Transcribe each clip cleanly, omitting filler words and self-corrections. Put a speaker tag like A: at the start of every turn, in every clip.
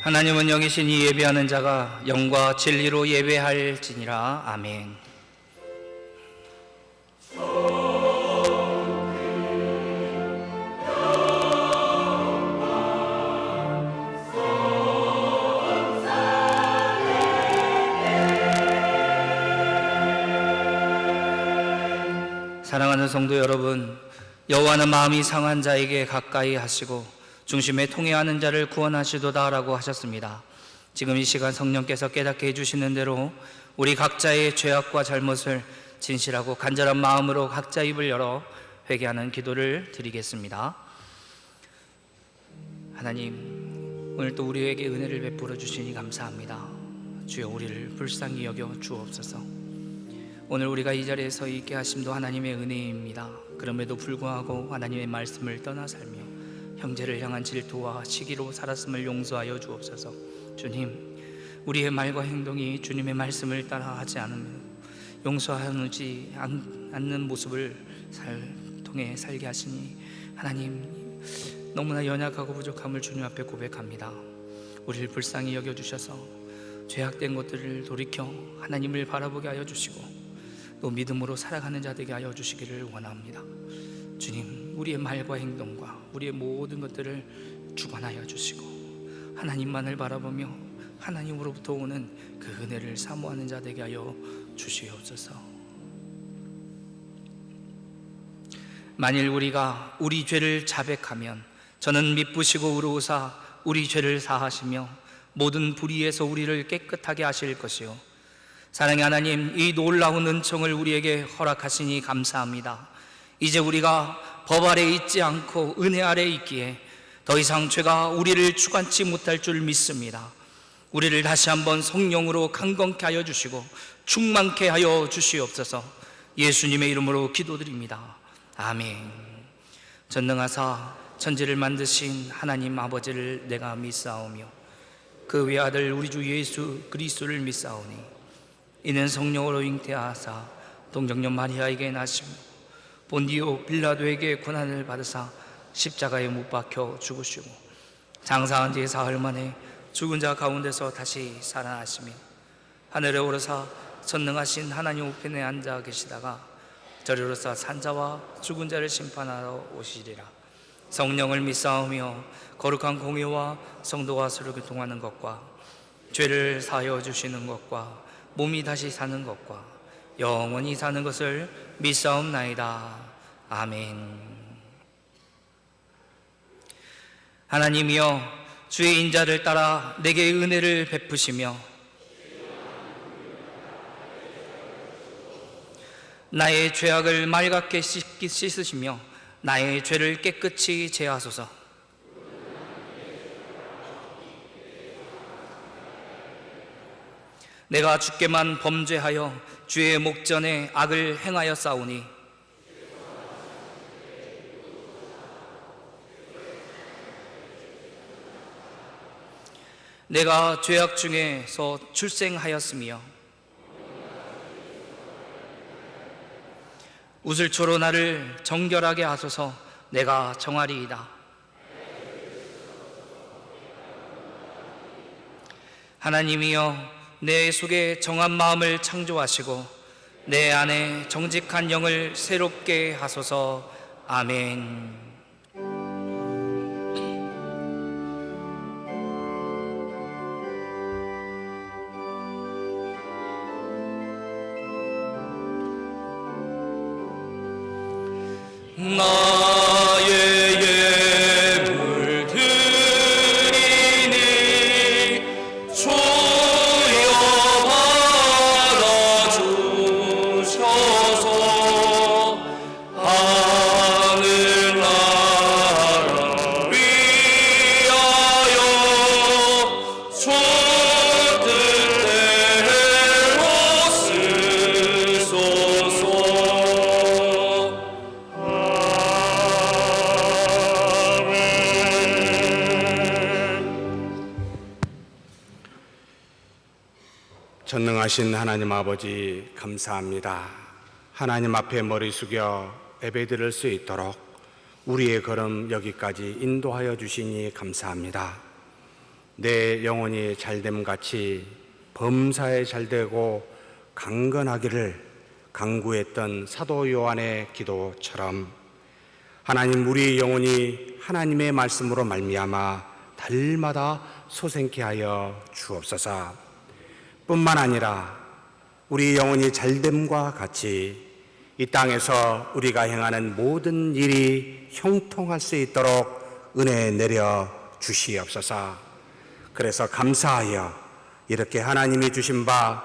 A: 하나님은 영이시니 예배하는 자가 영과 진리로 예배할지니라. 아멘. 사랑하는 성도 여러분, 여호와는 마음이 상한 자에게 가까이 하시고 중심에 통회하는 자를 구원하시도다 라고 하셨습니다. 지금 이 시간 성령께서 깨닫게 해주시는 대로 우리 각자의 죄악과 잘못을 진실하고 간절한 마음으로 각자 입을 열어 회개하는 기도를 드리겠습니다. 하나님, 오늘 또 우리에게 은혜를 베풀어 주시니 감사합니다. 주여, 우리를 불쌍히 여겨 주옵소서. 오늘 우리가 이 자리에 서 있게 하심도 하나님의 은혜입니다. 그럼에도 불구하고 하나님의 말씀을 떠나 살며 형제를 향한 질투와 시기로 살았음을 용서하여 주옵소서. 주님, 우리의 말과 행동이 주님의 말씀을 따라하지 않으면 용서하지 않는 모습을 통해 살게 하시니 하나님, 너무나 연약하고 부족함을 주님 앞에 고백합니다. 우리를 불쌍히 여겨주셔서 죄악된 것들을 돌이켜 하나님을 바라보게 하여 주시고 또 믿음으로 살아가는 자 되게 하여 주시기를 원합니다. 주님, 우리의 말과 행동과 우리의 모든 것들을 주관하여 주시고 하나님만을 바라보며 하나님으로부터 오는 그 은혜를 사모하는 자 되게 하여 주시옵소서. 만일 우리가 우리 죄를 자백하면 저는 미쁘시고 의로우사 우리 죄를 사하시며 모든 불의에서 우리를 깨끗하게 하실 것이요, 사랑의 하나님, 이 놀라운 은총을 우리에게 허락하시니 감사합니다. 이제 우리가 법 아래 있지 않고 은혜 아래 있기에 더 이상 죄가 우리를 주관치 못할 줄 믿습니다. 우리를 다시 한번 성령으로 강건케 하여 주시고 충만케 하여 주시옵소서. 예수님의 이름으로 기도드립니다. 아멘. 전능하사 천지를 만드신 하나님 아버지를 내가 믿사오며 그 외아들 우리 주 예수 그리스도를 믿사오니 이는 성령으로 잉태하사 동정녀 마리아에게 나시며 본디오 빌라도에게 고난을 받으사 십자가에 못 박혀 죽으시고 장사한 지 사흘 만에 죽은 자 가운데서 다시 살아나시며 하늘에 오르사 전능하신 하나님 우편에 앉아 계시다가 저리로서 산자와 죽은 자를 심판하러 오시리라. 성령을 믿사오며 거룩한 공예와 성도와 서로 교통하는 것과 죄를 사하여 주시는 것과 몸이 다시 사는 것과 영원히 사는 것을 믿사옵나이다. 아멘. 하나님이여, 주의 인자를 따라 내게 은혜를 베푸시며 나의 죄악을 맑게 씻으시며 나의 죄를 깨끗이 제하소서. 내가 주께만 범죄하여 주의 목전에 악을 행하여 싸우니 내가 죄악 중에서 출생하였으며 우슬초로 나를 정결하게 하소서. 내가 정하리이다. 하나님이여, 내 속에 정한 마음을 창조하시고 내 안에 정직한 영을 새롭게 하소서. 아멘. 나의 예물 드리니 주여 받아주셔서 하늘나라 위하여 주 뜻대로 쓰소서.
B: 전능하신 하나님 아버지, 감사합니다. 하나님 앞에 머리 숙여 예배드릴 수 있도록 우리의 걸음 여기까지 인도하여 주시니 감사합니다. 내 영혼이 잘됨 같이 범사에 잘되고 강건하기를 간구했던 사도 요한의 기도처럼 하나님, 우리 영혼이 하나님의 말씀으로 말미암아 달마다 솟생케 하여 주옵소서. 뿐만 아니라 우리 영혼이 잘됨과 같이 이 땅에서 우리가 행하는 모든 일이 형통할 수 있도록 은혜 내려 주시옵소서. 그래서 감사하여 이렇게 하나님이 주신 바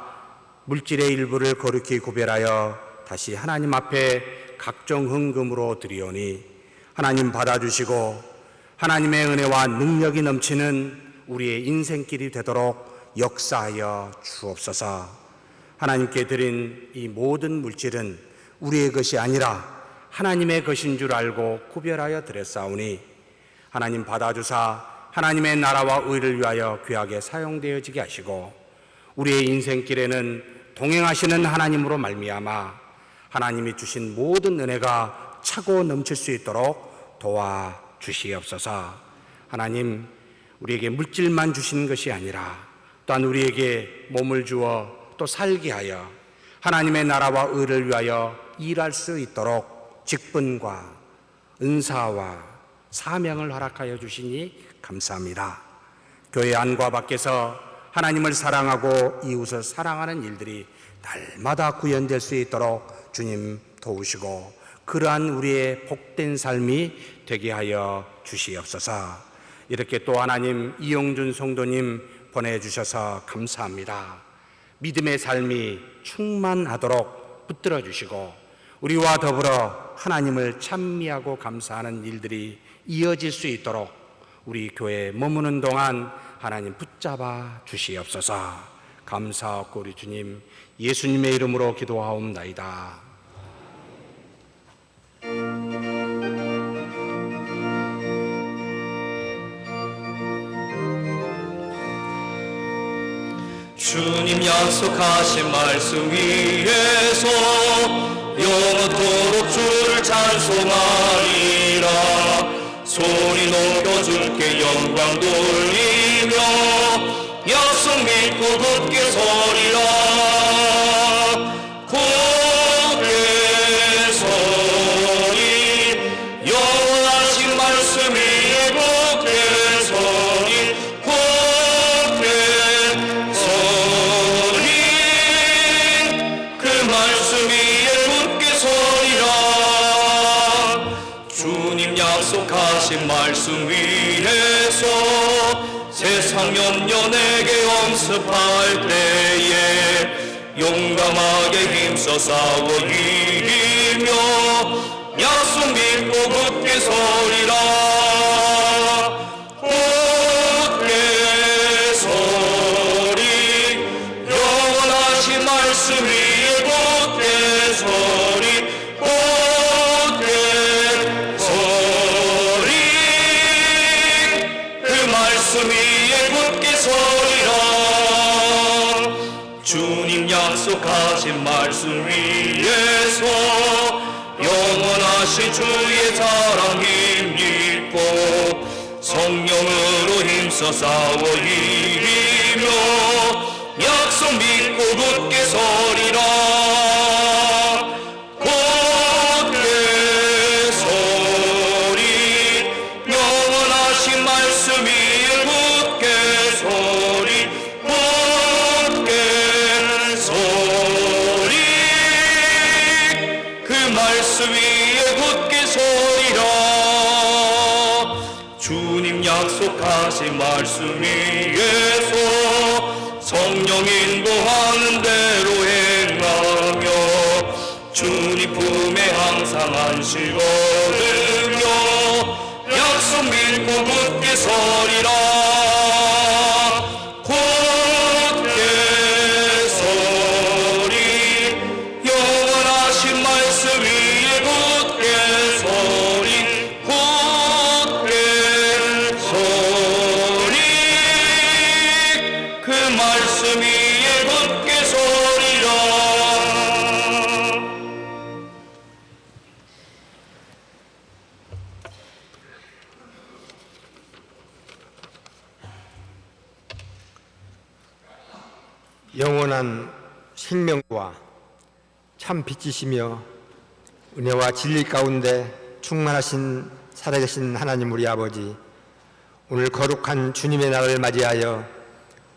B: 물질의 일부를 거룩히 구별하여 다시 하나님 앞에 각종 헌금으로 드리오니 하나님 받아주시고 하나님의 은혜와 능력이 넘치는 우리의 인생길이 되도록 역사하여 주옵소서. 하나님께 드린 이 모든 물질은 우리의 것이 아니라 하나님의 것인 줄 알고 구별하여 드렸사오니 하나님 받아주사 하나님의 나라와 의를 위하여 귀하게 사용되어지게 하시고 우리의 인생길에는 동행하시는 하나님으로 말미암아 하나님이 주신 모든 은혜가 차고 넘칠 수 있도록 도와주시옵소서. 하나님, 우리에게 물질만 주신 것이 아니라 또한 우리에게 몸을 주어 또 살게 하여 하나님의 나라와 의를 위하여 일할 수 있도록 직분과 은사와 사명을 허락하여 주시니 감사합니다. 교회 안과 밖에서 하나님을 사랑하고 이웃을 사랑하는 일들이 날마다 구현될 수 있도록 주님 도우시고 그러한 우리의 복된 삶이 되게 하여 주시옵소서. 이렇게 또 하나님, 이용준 성도님 보내주셔서 감사합니다. 믿음의 삶이 충만하도록 붙들어 주시고 우리와 더불어 하나님을 찬미하고 감사하는 일들이 이어질 수 있도록 우리 교회에 머무는 동안 하나님 붙잡아 주시옵소서. 감사하고 우리 주님 예수님의 이름으로 기도하옵나이다.
A: 주님 약속하신 말씀 위에서 영원토록 주를 찬송하리라. 소리 높여 주께 영광 돌리며 약속 믿고 굳게 서리라. 굳게 서리 영원하신 말씀 위에 굳게 서리. 굳게 서리 그 말씀 위에 굳게 서리라. 주님 약속하신 말씀 위에서 세상 염려 내게 엄습할 때에 용감하게 힘써 싸워 이기며 약속 믿고 굳게 서리라. 굳게 서리 영원하신 말씀 위에 굳게 서리. 굳게 서리 그 말씀 위에 굳게 서리라. 주님 약속하신 말씀 위에서 영원하신 주의 사랑 힘입고 성령으로 힘써 싸워 이기며 약속 믿고 굳게 서리라. 굳게 서리 영원하신 말씀 위에 굳게 서리. 굳게 서리 그 말씀 위에 굳게 서리라. 주님 약속하신 말씀 위에서 성령 인도하는 대로 행하며 주님 품에 항상 안식 얻으며 약속 믿고 굳게 서리라. 굳게 서리 영원하신 말씀 위에 굳게 서리. 굳게 서리 그 말씀 위에 굳게 서리라.
C: 영원한 생명과 참 빛이시며 은혜와 진리 가운데 충만하신 살아계신 하나님 우리 아버지, 오늘 거룩한 주님의 날을 맞이하여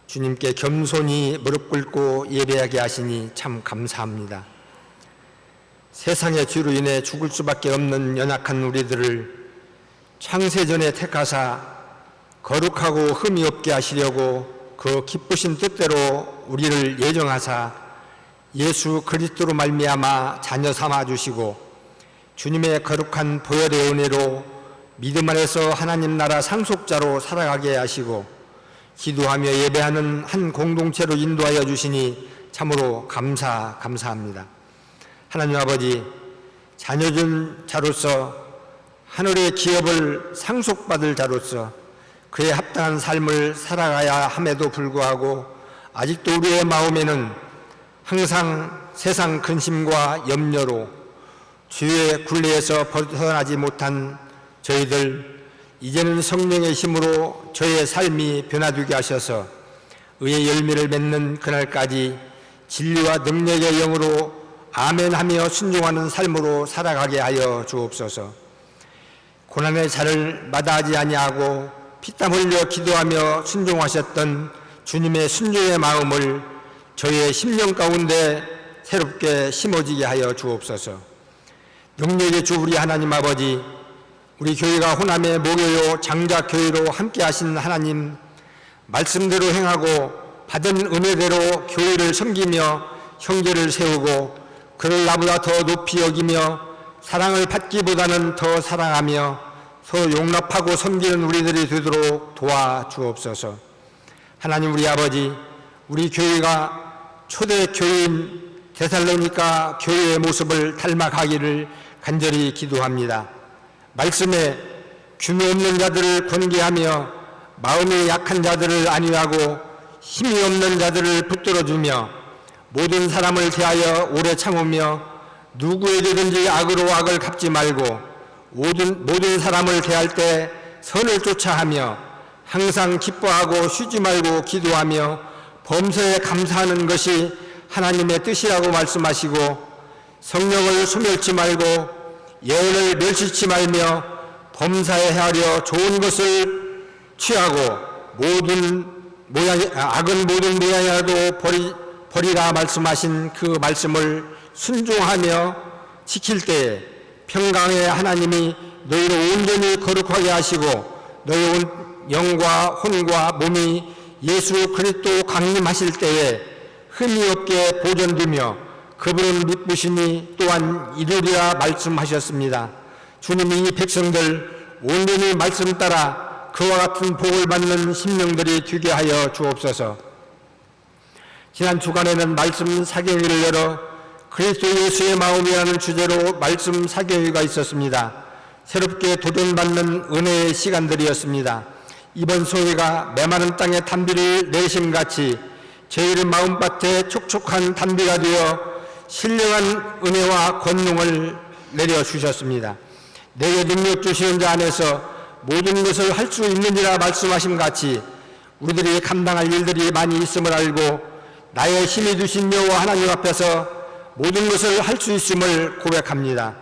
C: 주님께 겸손히 무릎 꿇고 예배하게 하시니 참 감사합니다. 세상의 죄로 인해 죽을 수밖에 없는 연약한 우리들을 창세전에 택하사 거룩하고 흠이 없게 하시려고 그 기쁘신 뜻대로 우리를 예정하사 예수 그리스도로 말미암아 자녀 삼아 주시고 주님의 거룩한 보혈의 은혜로 믿음 안에서 하나님 나라 상속자로 살아가게 하시고 기도하며 예배하는 한 공동체로 인도하여 주시니 참으로 감사합니다. 하나님 아버지, 자녀준 자로서 하늘의 기업을 상속받을 자로서 그에 합당한 삶을 살아가야 함에도 불구하고 아직도 우리의 마음에는 항상 세상 근심과 염려로 죄의 굴레에서 벗어나지 못한 저희들, 이제는 성령의 힘으로 저의 삶이 변화되게 하셔서 의의 열매를 맺는 그날까지 진리와 능력의 영으로 아멘하며 순종하는 삶으로 살아가게 하여 주옵소서. 고난의 자를 마다하지 아니하고 피땀 흘려 기도하며 순종하셨던 주님의 순종의 마음을 저희의 심령 가운데 새롭게 심어지게 하여 주옵소서. 능력의 주 우리 하나님 아버지, 우리 교회가 호남의 목요요 장자교회로 함께 하신 하나님, 말씀대로 행하고 받은 은혜대로 교회를 섬기며 형제를 세우고 그를 나보다 더 높이 여기며 사랑을 받기보다는 더 사랑하며 서로 용납하고 섬기는 우리들이 되도록 도와주옵소서. 하나님 우리 아버지, 우리 교회가 초대 교회인 데살로니가 교회의 모습을 닮아가기를 간절히 기도합니다. 말씀에 규모 없는 자들을 권계하며 마음이 약한 자들을 안위하고 힘이 없는 자들을 붙들어주며 모든 사람을 대하여 오래 참으며 누구에게든지 악으로 악을 갚지 말고 모든 사람을 대할 때 선을 쫓아하며 항상 기뻐하고 쉬지 말고 기도하며 범사에 감사하는 것이 하나님의 뜻이라고 말씀하시고 성령을 소멸치 말고 예언을 멸시치 말며 범사에 헤아려 좋은 것을 취하고 악은 모든 모양이라도 버리라 말씀하신 그 말씀을 순종하며 지킬 때에 평강의 하나님이 너희를 온전히 거룩하게 하시고 너희 영과 혼과 몸이 예수 그리스도 강림하실 때에 흠이 없게 보존되며 그분은 믿으시니 또한 이루리라 말씀하셨습니다. 주님이 이 백성들 온전히 말씀 따라 그와 같은 복을 받는 심령들이 되게 하여 주옵소서. 지난 주간에는 말씀 사경회를 열어 그리스도 예수의 마음이라는 주제로 말씀 사경회가 있었습니다. 새롭게 도전받는 은혜의 시간들이었습니다. 이번 소회가 메마른 땅에 단비를 내심같이 저희의 마음밭에 촉촉한 단비가 되어 신령한 은혜와 권능을 내려주셨습니다. 내게 능력 주시는 자 안에서 모든 것을 할 수 있느니라 말씀하심같이 우리들이 감당할 일들이 많이 있음을 알고 나의 힘이 주신 여호와 하나님 앞에서 모든 것을 할 수 있음을 고백합니다.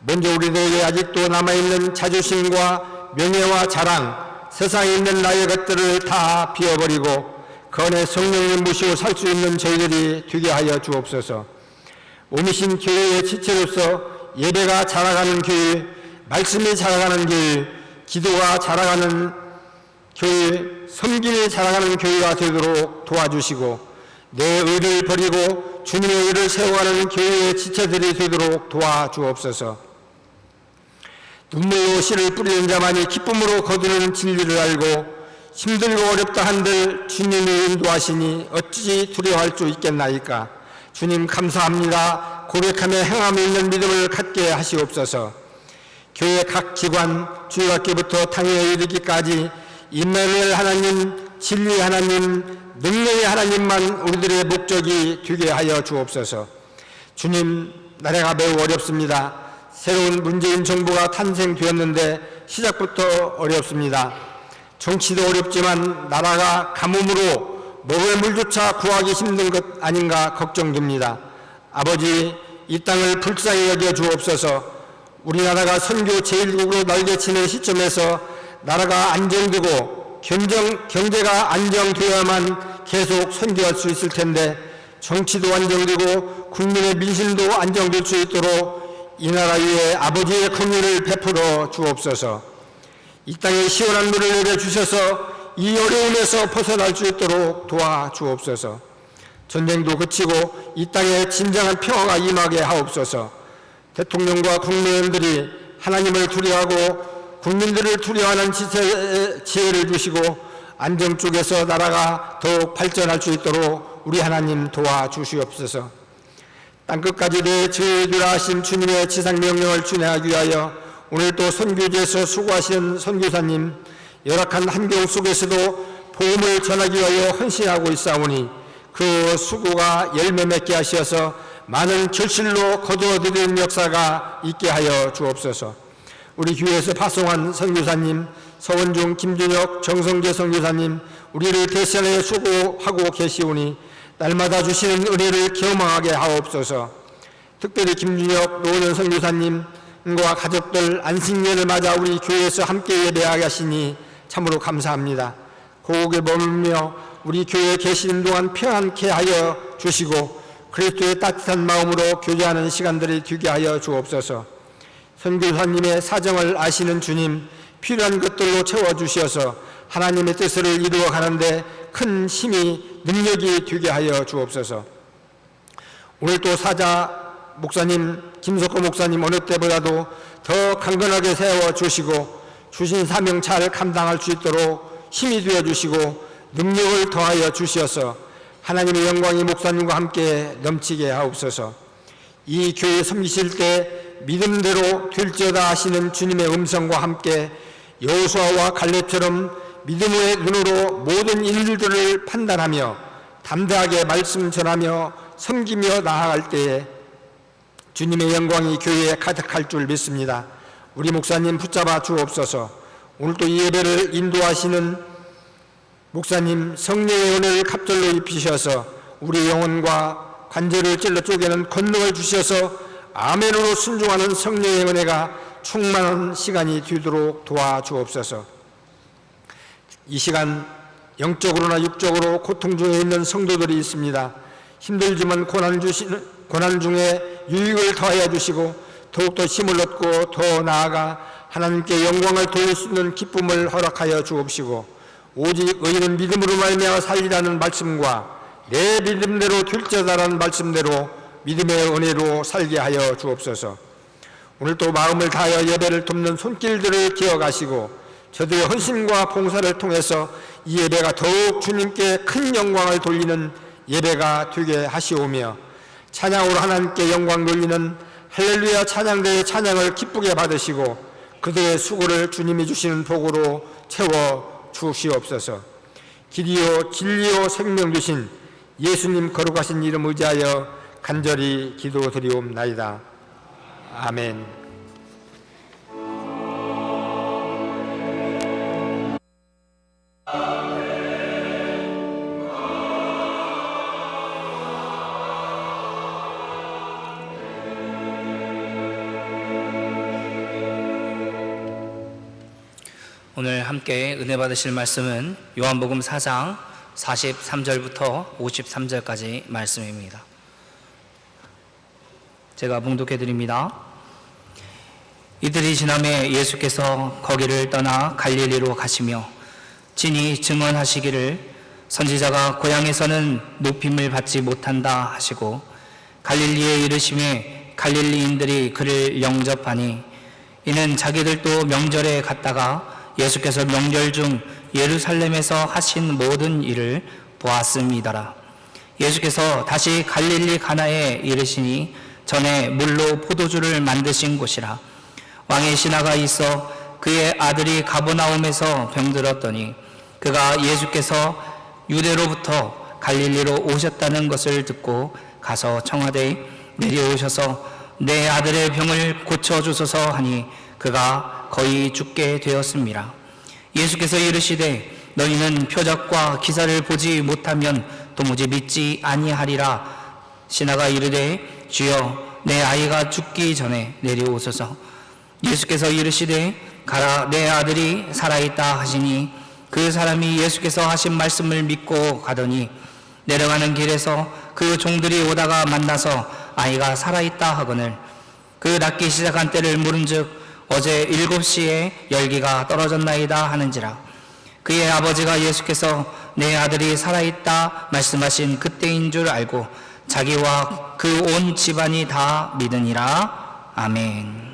C: 먼저 우리들에게 아직도 남아있는 자존심과 명예와 자랑, 세상에 있는 나의 것들을 다 비워버리고 그 안에 성령을 모시고 살 수 있는 저희들이 되게 하여 주옵소서. 몸이신 교회의 지체로서 예배가 자라가는 교회, 말씀이 자라가는 교회, 기도가 자라가는 교회, 섬김이 자라가는 교회가 되도록 도와주시고 내 의를 버리고 주님의 의를 세워가는 교회의 지체들이 되도록 도와주옵소서. 눈물로 씨를 뿌리는 자만이 기쁨으로 거두는 진리를 알고 힘들고 어렵다 한들 주님이 인도하시니 어찌 두려워할 수 있겠나이까. 주님 감사합니다. 고백하며 행함이 있는 믿음을 갖게 하시옵소서. 교회 각 기관, 주일학교부터 당회에 이르기까지 임마누엘 하나님, 진리 하나님, 능력의 하나님만 우리들의 목적이 되게 하여 주옵소서. 주님, 나라가 매우 어렵습니다. 새로운 문재인 정부가 탄생되었는데 시작부터 어렵습니다. 정치도 어렵지만 나라가 가뭄으로 먹을 물조차 구하기 힘든 것 아닌가 걱정됩니다. 아버지, 이 땅을 불쌍히 여겨 주옵소서. 우리나라가 선교 제1국으로 날개치는 시점에서 나라가 안정되고 경제가 안정되어야만 계속 선교할 수 있을 텐데 정치도 안정되고 국민의 민심도 안정될 수 있도록 이 나라 위에 아버지의 긍휼을 베풀어 주옵소서. 이 땅에 시원한 물을 내려주셔서 이 어려움에서 벗어날 수 있도록 도와주옵소서. 전쟁도 그치고 이 땅에 진정한 평화가 임하게 하옵소서. 대통령과 국민들이 하나님을 두려워하고 국민들을 두려워하는 지혜를 주시고 안정 쪽에서 나라가 더욱 발전할 수 있도록 우리 하나님 도와주시옵소서. 땅끝까지 내 저희들아 하신 주님의 지상명령을 준행하기 위하여 오늘 또 선교지에서 수고하시는 선교사님, 열악한 환경 속에서도 복음을 전하기 위하여 헌신하고 있사오니 그 수고가 열매 맺게 하셔서 많은 결실로 거두어드리는 역사가 있게 하여 주옵소서. 우리 교회에서 파송한 선교사님, 서원중, 김준혁, 정성재 선교사님, 우리를 대신하여 수고하고 계시오니 날마다 주시는 은혜를 경험하게 하옵소서. 특별히 김준혁, 노원 선교사님과 가족들 안식년을 맞아 우리 교회에서 함께 예배하게 하시니 참으로 감사합니다. 고국에 머물며 우리 교회에 계시는 동안 평안케 하여 주시고 그리스도의 따뜻한 마음으로 교제하는 시간들이 되게 하여 주옵소서. 선교사님의 사정을 아시는 주님, 필요한 것들로 채워주셔서 하나님의 뜻을 이루어 가는데 큰 힘이 능력이 되게 하여 주옵소서. 오늘 또 사자 목사님, 김석호 목사님 어느 때보다도 더 강건하게 세워주시고 주신 사명 잘 감당할 수 있도록 힘이 되어주시고 능력을 더하여 주시어서 하나님의 영광이 목사님과 함께 넘치게 하옵소서. 이 교회 섬기실 때 믿음대로 될지어다 하시는 주님의 음성과 함께 여호수아와 갈렙처럼 믿음의 눈으로 모든 일들을 판단하며 담대하게 말씀 전하며 섬기며 나아갈 때에 주님의 영광이 교회에 가득할 줄 믿습니다. 우리 목사님 붙잡아 주옵소서. 오늘 또 이 예배를 인도하시는 목사님 성령의 은혜를 갑절로 입히셔서 우리 영혼과 관절을 찔러 쪼개는 권능을 주셔서 아멘으로 순종하는 성령의 은혜가 충만한 시간이 되도록 도와주옵소서. 이 시간 영적으로나 육적으로 고통 중에 있는 성도들이 있습니다. 힘들지만 고난 중에 유익을 더하여 주시고 더욱더 힘을 얻고 더 나아가 하나님께 영광을 돌릴 수 있는 기쁨을 허락하여 주옵시고 오직 의인은 믿음으로 말미암아 살리라는 말씀과 내 믿음대로 될지어다라는 말씀대로 믿음의 은혜로 살게 하여 주옵소서. 오늘 또 마음을 다하여 예배를 돕는 손길들을 기억하시고 저들의 헌신과 봉사를 통해서 이 예배가 더욱 주님께 큰 영광을 돌리는 예배가 되게 하시오며 찬양으로 하나님께 영광 돌리는 할렐루야 찬양대의 찬양을 기쁘게 받으시고 그들의 수고를 주님이 주시는 복으로 채워 주시옵소서. 길이요 진리요 생명 되신 예수님 거룩하신 이름 의지하여 간절히 기도드리옵나이다. 아멘.
A: 오늘 함께 은혜 받으실 말씀은 요한복음 4장 43절부터 53절까지 말씀입니다. 제가 봉독해 드립니다. 이들이 지나매 예수께서 거기를 떠나 갈릴리로 가시며 친히 증언하시기를 선지자가 고향에서는 높임을 받지 못한다 하시고 갈릴리에 이르심에 갈릴리인들이 그를 영접하니 이는 자기들도 명절에 갔다가 예수께서 명절 중 예루살렘에서 하신 모든 일을 보았음이더라. 예수께서 다시 갈릴리 가나에 이르시니 전에 물로 포도주를 만드신 곳이라. 왕의 신하가 있어 그의 아들이 가버나움에서 병들었더니 그가 예수께서 유대로부터 갈릴리로 오셨다는 것을 듣고 가서 청하되 내려오셔서 내 아들의 병을 고쳐주소서 하니 그가 거의 죽게 되었습니다. 예수께서 이르시되 너희는 표적과 기사를 보지 못하면 도무지 믿지 아니하리라. 신하가 이르되 주여 내 아이가 죽기 전에 내려오소서. 예수께서 이르시되 가라, 내 아들이 살아있다 하시니 그 사람이 예수께서 하신 말씀을 믿고 가더니 내려가는 길에서 그 종들이 오다가 만나서 아이가 살아있다 하거늘 그 낫기 시작한 때를 물은즉 어제 7시에 열기가 떨어졌나이다 하는지라. 그의 아버지가 예수께서 내 아들이 살아있다 말씀하신 그때인 줄 알고 자기와 그 온 집안이 다 믿으니라. 아멘.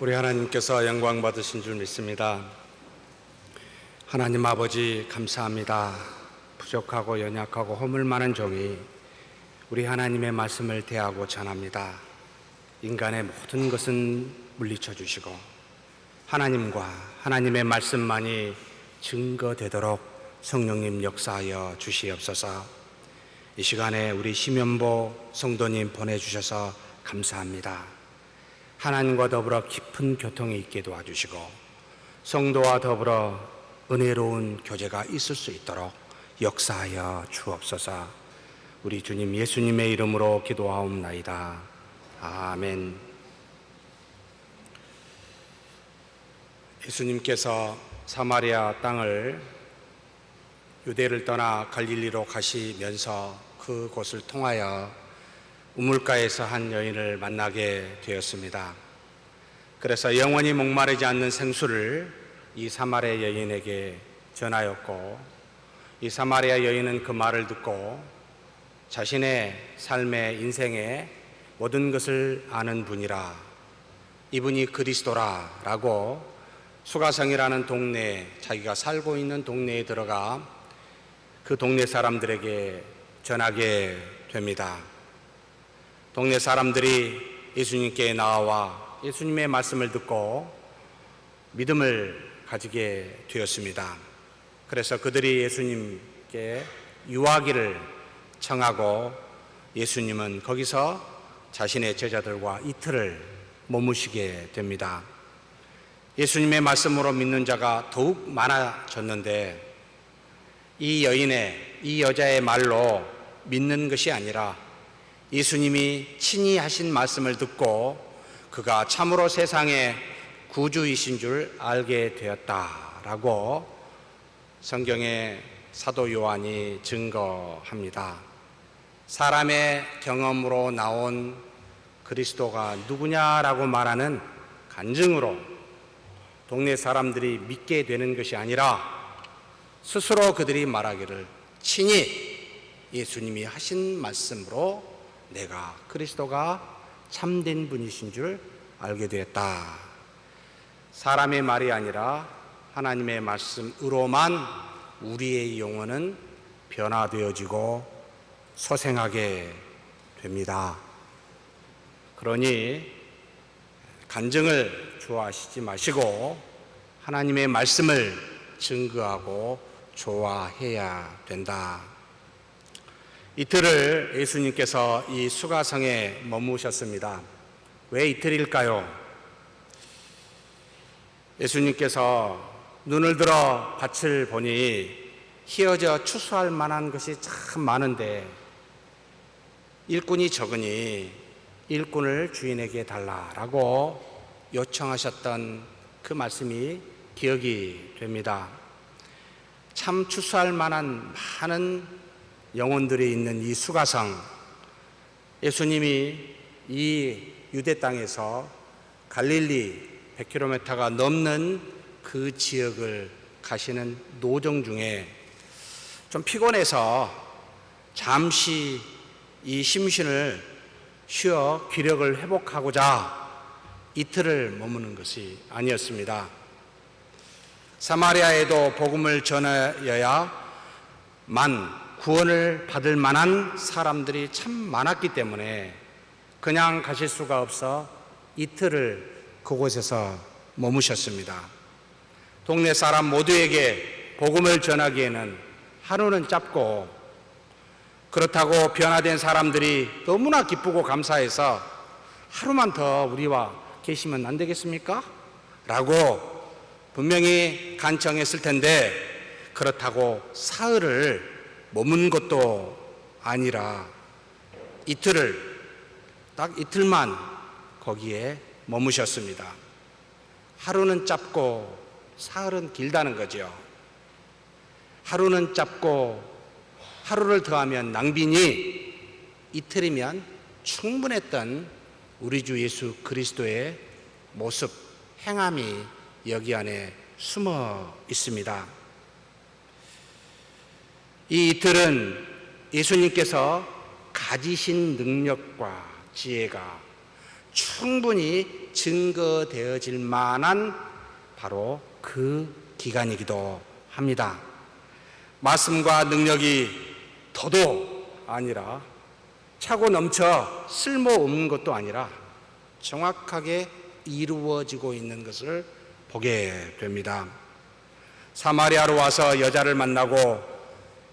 B: 우리 하나님께서 영광 받으신 줄 믿습니다. 하나님 아버지 감사합니다. 부족하고 연약하고 허물 많은 종이 우리 하나님의 말씀을 대하고 전합니다. 인간의 모든 것은 물리쳐 주시고 하나님과 하나님의 말씀만이 증거되도록 성령님 역사하여 주시옵소서. 이 시간에 우리 심연보 성도님 보내주셔서 감사합니다. 하나님과 더불어 깊은 교통이 있게 도와주시고 성도와 더불어 은혜로운 교제가 있을 수 있도록 역사하여 주옵소서. 우리 주님 예수님의 이름으로 기도하옵나이다. 아멘. 예수님께서 사마리아 땅을 유대를 떠나 갈릴리로 가시면서 그곳을 통하여 우물가에서 한 여인을 만나게 되었습니다. 그래서 영원히 목마르지 않는 생수를 이 사마리아 여인에게 전하였고, 이 사마리아 여인은 그 말을 듣고 자신의 삶의 인생의 모든 것을 아는 분이라, 이분이 그리스도라 라고 수가성이라는 동네, 자기가 살고 있는 동네에 들어가 그 동네 사람들에게 전하게 됩니다. 동네 사람들이 예수님께 나와 예수님의 말씀을 듣고 믿음을 가지게 되었습니다. 그래서 그들이 예수님께 유하기를 청하고 예수님은 거기서 자신의 제자들과 이틀을 머무시게 됩니다. 예수님의 말씀으로 믿는 자가 더욱 많아졌는데, 이 여자의 말로 믿는 것이 아니라 예수님이 친히 하신 말씀을 듣고 그가 참으로 세상의 구주이신 줄 알게 되었다라고 성경의 사도 요한이 증거합니다. 사람의 경험으로 나온 그리스도가 누구냐라고 말하는 간증으로 동네 사람들이 믿게 되는 것이 아니라 스스로 그들이 말하기를 친히 예수님이 하신 말씀으로 내가 그리스도가 참된 분이신 줄 알게 되었다. 사람의 말이 아니라 하나님의 말씀으로만 우리의 영혼은 변화되어지고 소생하게 됩니다. 그러니 간증을 좋아하시지 마시고 하나님의 말씀을 증거하고 좋아해야 된다. 이틀을 예수님께서 이 수가성에 머무셨습니다. 왜 이틀일까요? 예수님께서 눈을 들어 밭을 보니 희어져 추수할 만한 것이 참 많은데 일꾼이 적으니 일꾼을 주인에게 달라라고 요청하셨던 그 말씀이 기억이 됩니다. 참 추수할 만한 많은 영혼들이 있는 이 수가성, 예수님이 이 유대 땅에서 갈릴리 100km가 넘는 그 지역을 가시는 노정 중에 좀 피곤해서 잠시 이 심신을 쉬어 기력을 회복하고자 이틀을 머무는 것이 아니었습니다. 사마리아에도 복음을 전하여야만 구원을 받을 만한 사람들이 참 많았기 때문에 그냥 가실 수가 없어 이틀을 그곳에서 머무셨습니다. 동네 사람 모두에게 복음을 전하기에는 하루는 짧고, 그렇다고 변화된 사람들이 너무나 기쁘고 감사해서 하루만 더 우리와 계시면 안 되겠습니까? 라고 분명히 간청했을 텐데, 그렇다고 사흘을 머문 것도 아니라 딱 이틀만 거기에 머무셨습니다. 하루는 짧고 사흘은 길다는 거죠. 하루는 짧고 하루를 더하면 낭비니 이틀이면 충분했던 우리 주 예수 그리스도의 모습, 행함이 여기 안에 숨어 있습니다. 이 이틀은 예수님께서 가지신 능력과 지혜가 충분히 증거되어질 만한 바로 그 기간이기도 합니다. 말씀과 능력이 더도 아니라 차고 넘쳐 쓸모없는 것도 아니라 정확하게 이루어지고 있는 것을 보게 됩니다. 사마리아로 와서 여자를 만나고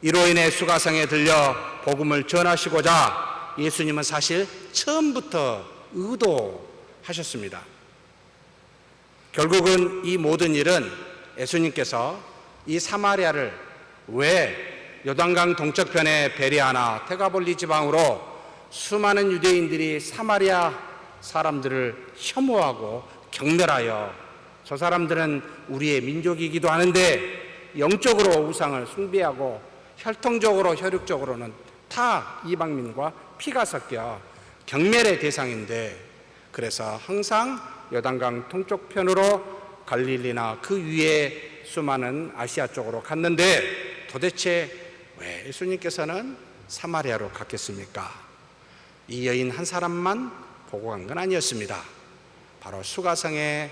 B: 이로 인해 수가성에 들려 복음을 전하시고자 예수님은 사실 처음부터 의도하셨습니다. 결국은 이 모든 일은 예수님께서 이 사마리아를 왜 요단강 동쪽편의 베레아나 데가볼리 지방으로 수많은 유대인들이 사마리아 사람들을 혐오하고 경멸하여 저 사람들은 우리의 민족이기도 하는데 영적으로 우상을 숭배하고 혈통적으로 혈육적으로는 다 이방민과 피가 섞여 경멸의 대상인데, 그래서 항상 요단강 동쪽편으로 갈릴리나 그 위에 수많은 아시아 쪽으로 갔는데, 도대체 왜 예수님께서는 사마리아로 갔겠습니까? 이 여인 한 사람만 보고 간 건 아니었습니다. 바로 수가성의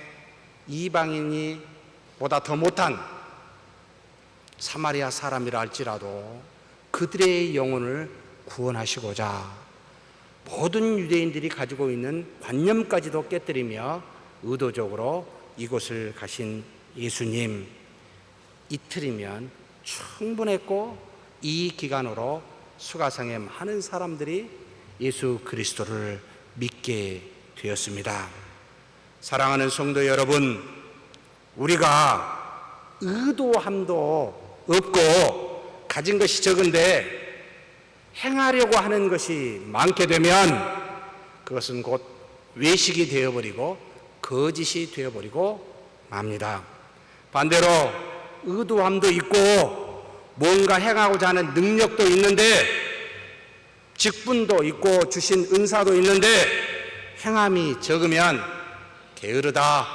B: 이방인이 보다 더 못한 사마리아 사람이라 할지라도 그들의 영혼을 구원하시고자 모든 유대인들이 가지고 있는 관념까지도 깨뜨리며 의도적으로 이곳을 가신 예수님, 이틀이면 충분했고, 이 기간으로 수가성의 많은 사람들이 예수 그리스도를 믿게 되었습니다. 사랑하는 성도 여러분, 우리가 의도함도 없고 가진 것이 적은데 행하려고 하는 것이 많게 되면 그것은 곧 외식이 되어버리고 거짓이 되어버리고 맙니다. 반대로 의도함도 있고 뭔가 행하고자 하는 능력도 있는데, 직분도 있고 주신 은사도 있는데 행함이 적으면 게으르다,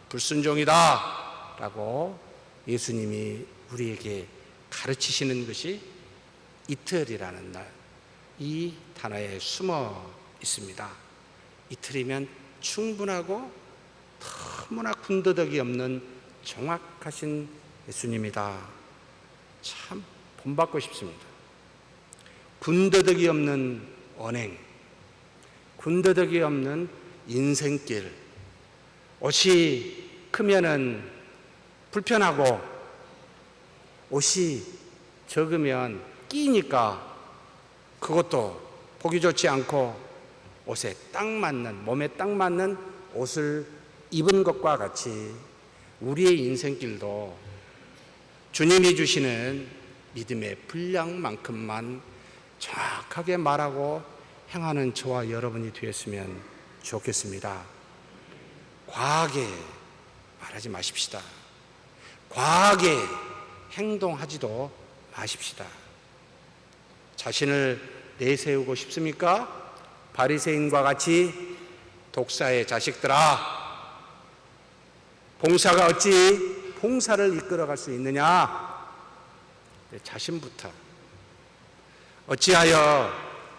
B: 불순종이다 라고 예수님이 우리에게 가르치시는 것이 이틀이라는 날, 이 단어에 숨어 있습니다. 이틀이면 충분하고 너무나 군더더기 없는 정확하신 예수님이다. 참 본받고 싶습니다. 군더더기 없는 언행, 군더더기 없는 인생길. 옷이 크면은 불편하고 옷이 적으면 끼니까 그것도 보기 좋지 않고 옷에 딱 맞는, 몸에 딱 맞는 옷을 입은 것과 같이 우리의 인생길도 주님이 주시는 믿음의 분량만큼만 정확하게 말하고 행하는 저와 여러분이 되었으면 좋겠습니다. 과하게 말하지 마십시다. 과하게 행동하지도 마십시다. 자신을 내세우고 싶습니까? 바리새인과 같이 독사의 자식들아, 봉사가 어찌 봉사를 이끌어갈 수 있느냐? 내 자신부터 어찌하여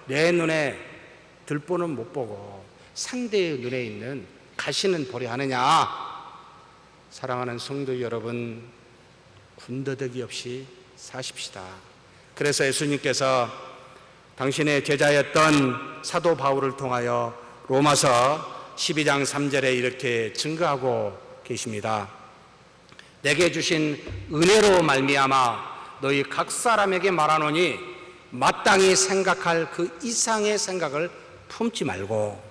B: 내 눈에 들보는 못 보고 상대의 눈에 있는 가시는 보려 하느냐? 사랑하는 성도 여러분, 군더더기 없이 사십시다. 그래서 예수님께서 당신의 제자였던 사도 바울을 통하여 로마서 12장 3절에 이렇게 증거하고 계십니다. 내게 주신 은혜로 말미암아 너희 각 사람에게 말하노니 마땅히 생각할 그 이상의 생각을 품지 말고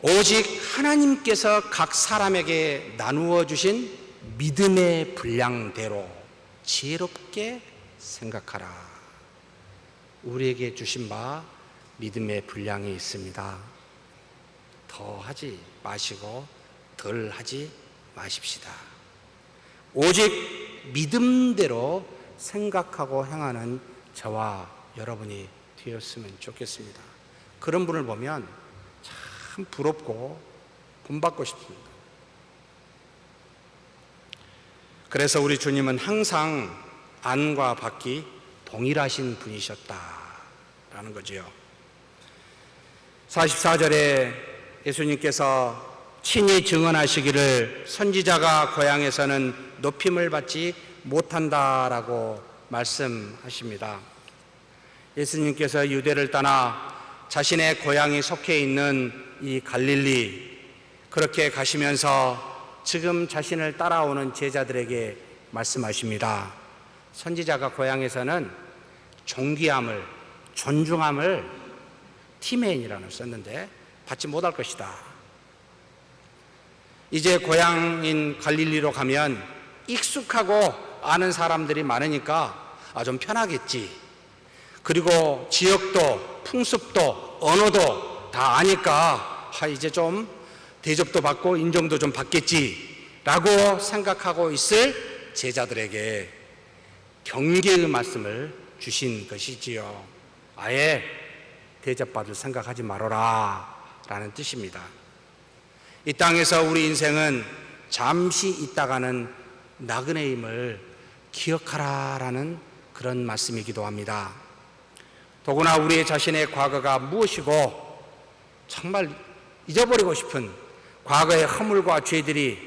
B: 오직 하나님께서 각 사람에게 나누어 주신 믿음의 분량대로 지혜롭게 생각하라. 우리에게 주신 바 믿음의 분량이 있습니다. 더 하지 마시고 덜 하지 마십시다. 오직 믿음대로 생각하고 행하는 저와 여러분이 되었으면 좋겠습니다. 그런 분을 보면 참 부럽고 본받고 싶습니다. 그래서 우리 주님은 항상 안과 밖이 동일하신 분이셨다라는 거지요. 44절에 예수님께서 친히 증언하시기를 선지자가 고향에서는 높임을 받지 못한다라고 말씀하십니다. 예수님께서 유대를 떠나 자신의 고향이 속해 있는 이 갈릴리, 그렇게 가시면서 지금 자신을 따라오는 제자들에게 말씀하십니다. 선지자가 고향에서는 존귀함을, 존중함을 티메인이라는 썼는데 받지 못할 것이다. 이제 고향인 갈릴리로 가면 익숙하고 아는 사람들이 많으니까 좀 편하겠지. 그리고 지역도 풍습도 언어도 다 아니까 이제 좀 대접도 받고 인정도 좀 받겠지라고 생각하고 있을 제자들에게 경계의 말씀을 주신 것이지요. 아예 대접받을 생각하지 말아라 라는 뜻입니다. 이 땅에서 우리 인생은 잠시 있다가는 나그네임을 기억하라 라는 그런 말씀이기도 합니다. 더구나 우리 자신의 과거가 무엇이고 정말 잊어버리고 싶은 과거의 허물과 죄들이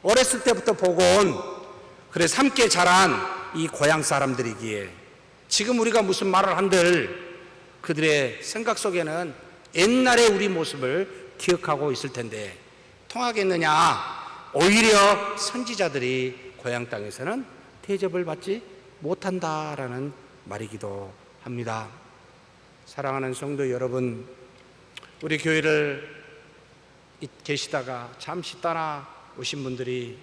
B: 어렸을 때부터 보고 온, 그래서 함께 자란 이 고향 사람들이기에 지금 우리가 무슨 말을 한들 그들의 생각 속에는 옛날의 우리 모습을 기억하고 있을 텐데 통하겠느냐? 오히려 선지자들이 고향 땅에서는 대접을 받지 못한다라는 말이기도 합니다. 사랑하는 성도 여러분, 우리 교회를 계시다가 잠시 떠나 오신 분들이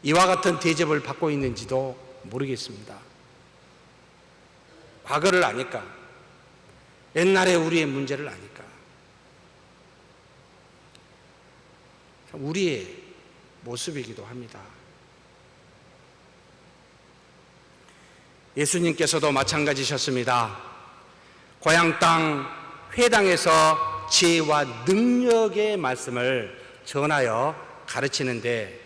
B: 이와 같은 대접을 받고 있는지도 모르겠습니다. 과거를 아니까, 옛날에 우리의 문제를 아니까, 우리의 모습이기도 합니다. 예수님께서도 마찬가지셨습니다. 고향 땅 회당에서 지혜와 능력의 말씀을 전하여 가르치는데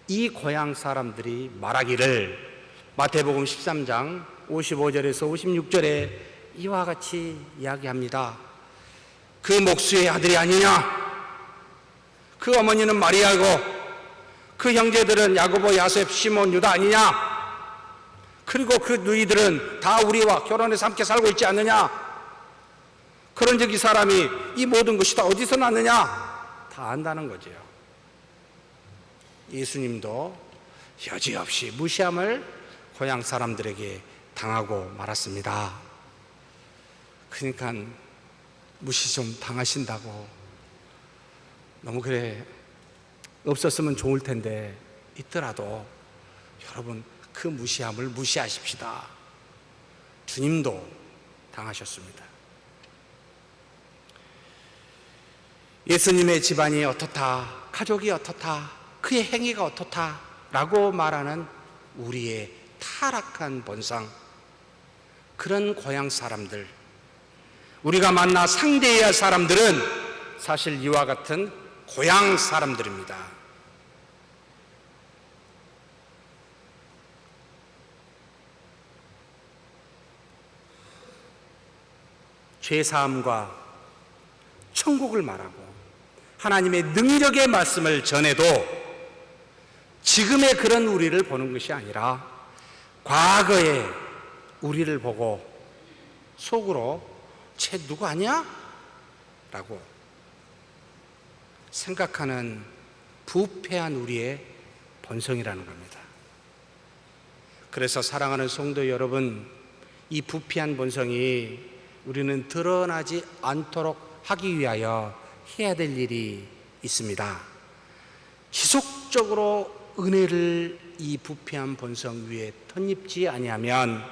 B: 이 고향 사람들이 말하기를 마태복음 13장 55절에서 56절에 이와 같이 이야기합니다. 그 목수의 아들이 아니냐? 그 어머니는 마리아고 그 형제들은 야고보, 야셉, 시몬, 유다 아니냐? 그리고 그 누이들은 다 우리와 결혼해서 함께 살고 있지 않느냐? 그런즉 이 사람이 이 모든 것이 다 어디서 났느냐? 다 안다는 거죠. 예수님도 여지없이 무시함을 고향 사람들에게 당하고 말았습니다. 그러니까 무시 좀 당하신다고 너무 그래 없었으면 좋을 텐데 있더라도 여러분 그 무시함을 무시하십시다. 주님도 당하셨습니다. 예수님의 집안이 어떻다, 가족이 어떻다, 그의 행위가 어떻다 라고 말하는 우리의 타락한 본성, 그런 고향 사람들, 우리가 만나 상대해야 할 사람들은 사실 이와 같은 고향 사람들입니다. 죄사함과 천국을 말하고 하나님의 능력의 말씀을 전해도 지금의 그런 우리를 보는 것이 아니라 과거의 우리를 보고 속으로 쟤 누구 아니야? 라고 생각하는 부패한 우리의 본성이라는 겁니다. 그래서 사랑하는 성도 여러분, 이 부패한 본성이 우리는 드러나지 않도록 하기 위하여 해야 될 일이 있습니다. 지속적으로 은혜를 이 부패한 본성 위에 덧입지 아니하면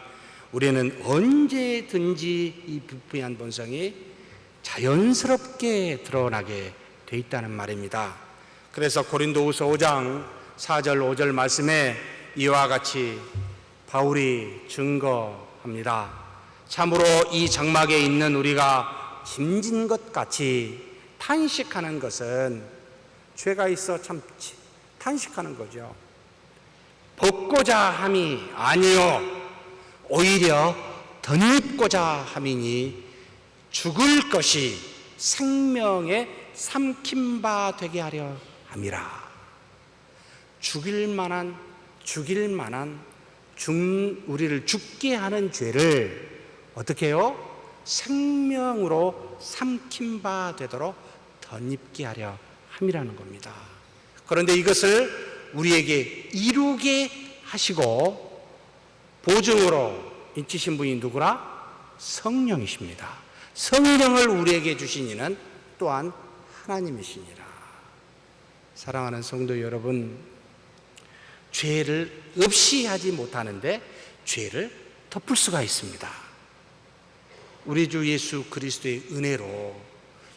B: 우리는 언제든지 이 부패한 본성이 자연스럽게 드러나게 돼 있다는 말입니다. 그래서 고린도후서 5장 4절 5절 말씀에 이와 같이 바울이 증거합니다. 참으로 이 장막에 있는 우리가 짐진 것 같이 탄식하는 것은 죄가 있어 참 탄식하는 거죠. 벗고자 함이 아니요 오히려 덧입고자 함이니 죽을 것이 생명의 삼킨 바 되게 하려 함이라. 죽일 만한 우리를 죽게 하는 죄를 어떻게 해요? 생명으로 삼킨 바 되도록 덧입게 하려 함이라는 겁니다. 그런데 이것을 우리에게 이루게 하시고 보증으로 인치신 분이 누구라? 성령이십니다. 성령을 우리에게 주신 이는 또한 하나님이시니라. 사랑하는 성도 여러분, 죄를 없이 하지 못하는데 죄를 덮을 수가 있습니다. 우리 주 예수 그리스도의 은혜로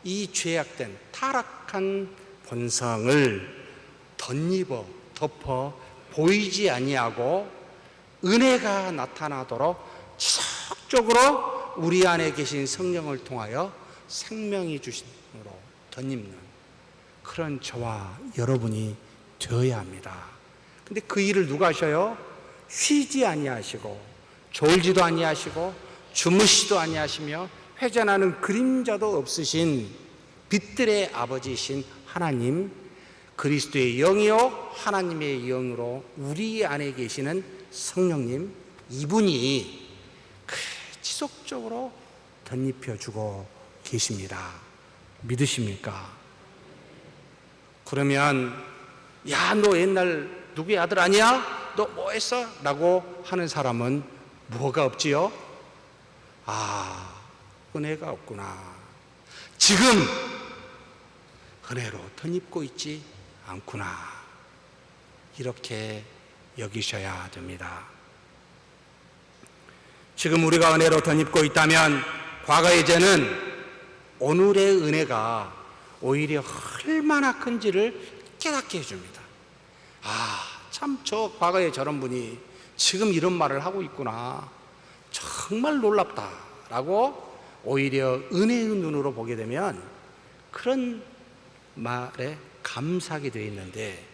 B: 이 죄악된 타락한 본성을 덮어 보이지 아니하고 은혜가 나타나도록 지속적으로 우리 안에 계신 성령을 통하여 생명이 주심으로 덧입는 그런 저와 여러분이 되어야 합니다. 근데 그 일을 누가 하셔요? 쉬지 아니하시고 졸지도 아니하시고 주무시도 아니하시며 회전하는 그림자도 없으신 빛들의 아버지이신 하나님, 그리스도의 영이요 하나님의 영으로 우리 안에 계시는 성령님, 이분이 지속적으로 덧입혀주고 계십니다. 믿으십니까? 그러면 야, 너 옛날 누구의 아들 아니야? 너 뭐 했어? 라고 하는 사람은 뭐가 없지요? 아, 은혜가 없구나. 지금 은혜로 덧입고 있지 않구나. 이렇게 여기셔야 됩니다. 지금 우리가 은혜로 덧입고 있다면 과거의 죄는 오늘의 은혜가 오히려 얼마나 큰지를 깨닫게 해줍니다. 아, 참 저 과거에 저런 분이 지금 이런 말을 하고 있구나. 정말 놀랍다 라고 오히려 은혜의 눈으로 보게 되면 그런 말에 감사하게 되어 있는데,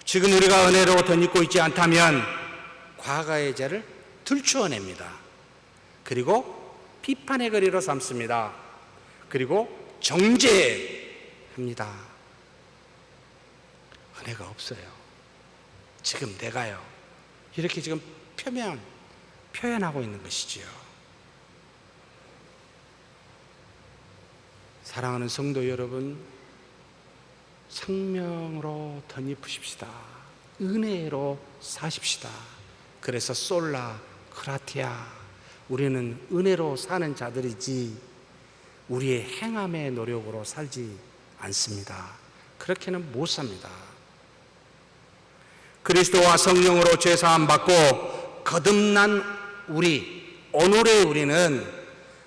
B: 지금 우리가 은혜로 덧입고 있지 않다면 과거의 죄를 들추어냅니다. 그리고 비판의 거리로 삼습니다. 그리고 정죄합니다. 은혜가 없어요. 지금 내가요. 이렇게 지금 표현하고 있는 것이지요. 사랑하는 성도 여러분, 생명으로 덧입으십시다. 은혜로 사십시다. 그래서 솔라 그라티아, 우리는 은혜로 사는 자들이지 우리의 행함의 노력으로 살지 않습니다. 그렇게는 못 삽니다. 그리스도와 성령으로 죄사함 받고 거듭난 오늘의 우리는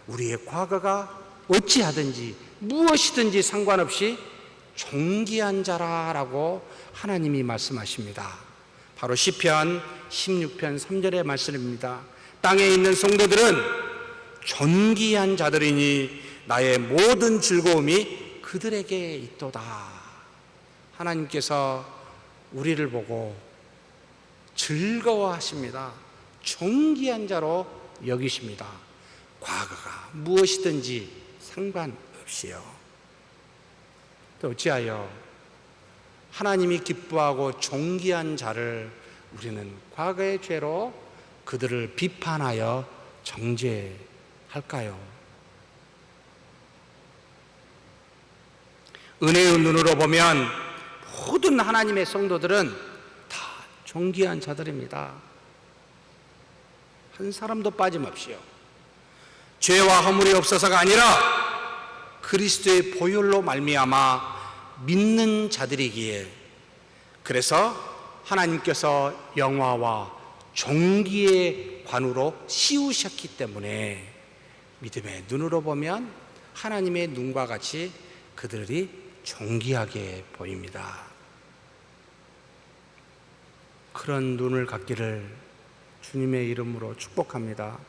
B: 우리의 과거가 어찌하든지 무엇이든지 상관없이 존귀한 자라라고 하나님이 말씀하십니다. 바로 시편 16편 3절의 말씀입니다. 땅에 있는 성도들은 존귀한 자들이니 나의 모든 즐거움이 그들에게 있도다. 하나님께서 우리를 보고 즐거워하십니다. 존귀한 자로 여기십니다. 과거가 무엇이든지 상관없이요. 또 어찌하여 하나님이 기뻐하고 존귀한 자를 우리는 과거의 죄로 그들을 비판하여 정죄할까요? 은혜의 눈으로 보면 모든 하나님의 성도들은 다 존귀한 자들입니다. 한 사람도 빠짐없이요. 죄와 허물이 없어서가 아니라 그리스도의 보혈로 말미암아 믿는 자들이기에, 그래서 하나님께서 영화와 존귀의 관우로 씌우셨기 때문에 믿음의 눈으로 보면 하나님의 눈과 같이 그들이 존귀하게 보입니다. 그런 눈을 갖기를 주님의 이름으로 축복합니다.